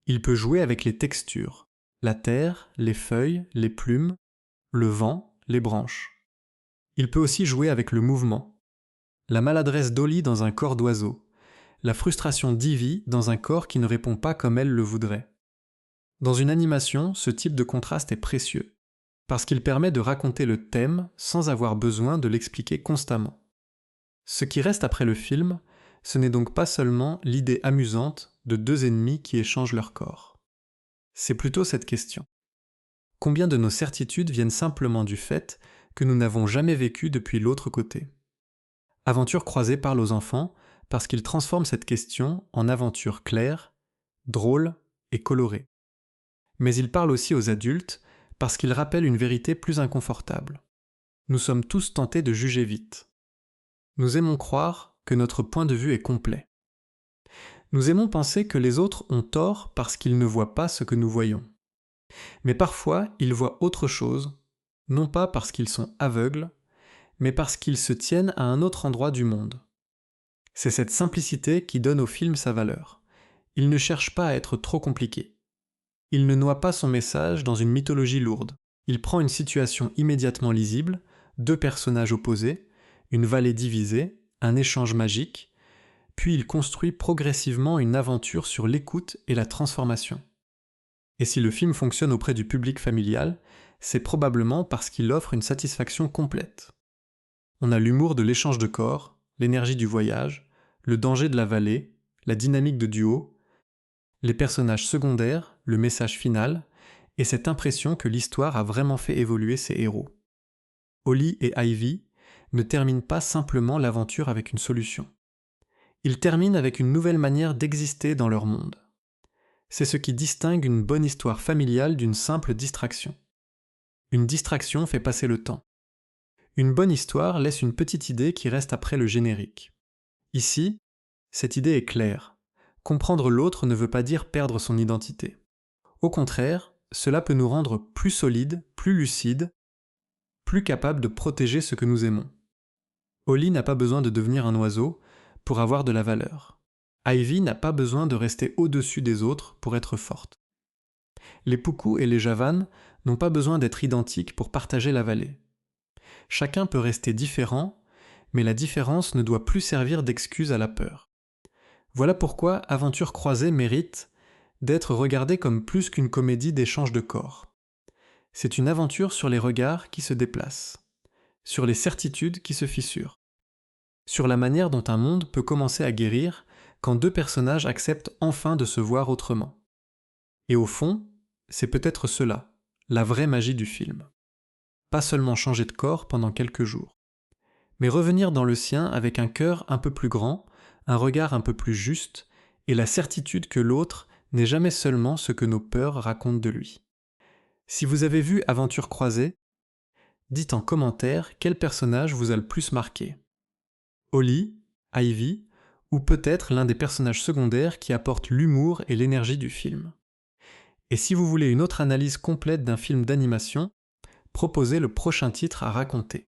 Speaker 1: Il peut jouer avec les textures, la terre, les feuilles, les plumes, le vent, les branches. Il peut aussi jouer avec le mouvement, la maladresse d'Holly dans un corps d'oiseau, la frustration d'Ivy dans un corps qui ne répond pas comme elle le voudrait. Dans une animation, ce type de contraste est précieux, parce qu'il permet de raconter le thème sans avoir besoin de l'expliquer constamment. Ce qui reste après le film, ce n'est donc pas seulement l'idée amusante de deux ennemis qui échangent leur corps. C'est plutôt cette question. Combien de nos certitudes viennent simplement du fait que nous n'avons jamais vécu depuis l'autre côté? Aventure croisée parle aux enfants parce qu'il transforme cette question en aventure claire, drôle et colorée. Mais il parle aussi aux adultes parce qu'il rappelle une vérité plus inconfortable. Nous sommes tous tentés de juger vite. Nous aimons croire que notre point de vue est complet. Nous aimons penser que les autres ont tort parce qu'ils ne voient pas ce que nous voyons. Mais parfois, ils voient autre chose, non pas parce qu'ils sont aveugles, mais parce qu'ils se tiennent à un autre endroit du monde. C'est cette simplicité qui donne au film sa valeur. Il ne cherche pas à être trop compliqué. Il ne noie pas son message dans une mythologie lourde. Il prend une situation immédiatement lisible, deux personnages opposés, une vallée divisée, un échange magique, puis il construit progressivement une aventure sur l'écoute et la transformation. Et si le film fonctionne auprès du public familial, c'est probablement parce qu'il offre une satisfaction complète. On a l'humour de l'échange de corps, l'énergie du voyage, le danger de la vallée, la dynamique de duo, les personnages secondaires, le message final, et cette impression que l'histoire a vraiment fait évoluer ses héros. Holly et Ivy ne terminent pas simplement l'aventure avec une solution. Ils terminent avec une nouvelle manière d'exister dans leur monde. C'est ce qui distingue une bonne histoire familiale d'une simple distraction. Une distraction fait passer le temps. Une bonne histoire laisse une petite idée qui reste après le générique. Ici, cette idée est claire. Comprendre l'autre ne veut pas dire perdre son identité. Au contraire, cela peut nous rendre plus solides, plus lucides, plus capables de protéger ce que nous aimons. Holly n'a pas besoin de devenir un oiseau pour avoir de la valeur. Ivy n'a pas besoin de rester au-dessus des autres pour être forte. Les Puku et les Javan n'ont pas besoin d'être identiques pour partager la vallée. Chacun peut rester différent, mais la différence ne doit plus servir d'excuse à la peur. Voilà pourquoi Aventure croisée mérite d'être regardée comme plus qu'une comédie d'échange de corps. C'est une aventure sur les regards qui se déplacent, sur les certitudes qui se fissurent, sur la manière dont un monde peut commencer à guérir quand deux personnages acceptent enfin de se voir autrement. Et au fond, c'est peut-être cela, la vraie magie du film. Pas seulement changer de corps pendant quelques jours, mais revenir dans le sien avec un cœur un peu plus grand, un regard un peu plus juste, et la certitude que l'autre n'est jamais seulement ce que nos peurs racontent de lui. Si vous avez vu Aventure croisée, dites en commentaire quel personnage vous a le plus marqué. Holly, Ivy, ou peut-être l'un des personnages secondaires qui apporte l'humour et l'énergie du film. Et si vous voulez une autre analyse complète d'un film d'animation, proposez le prochain titre à raconter.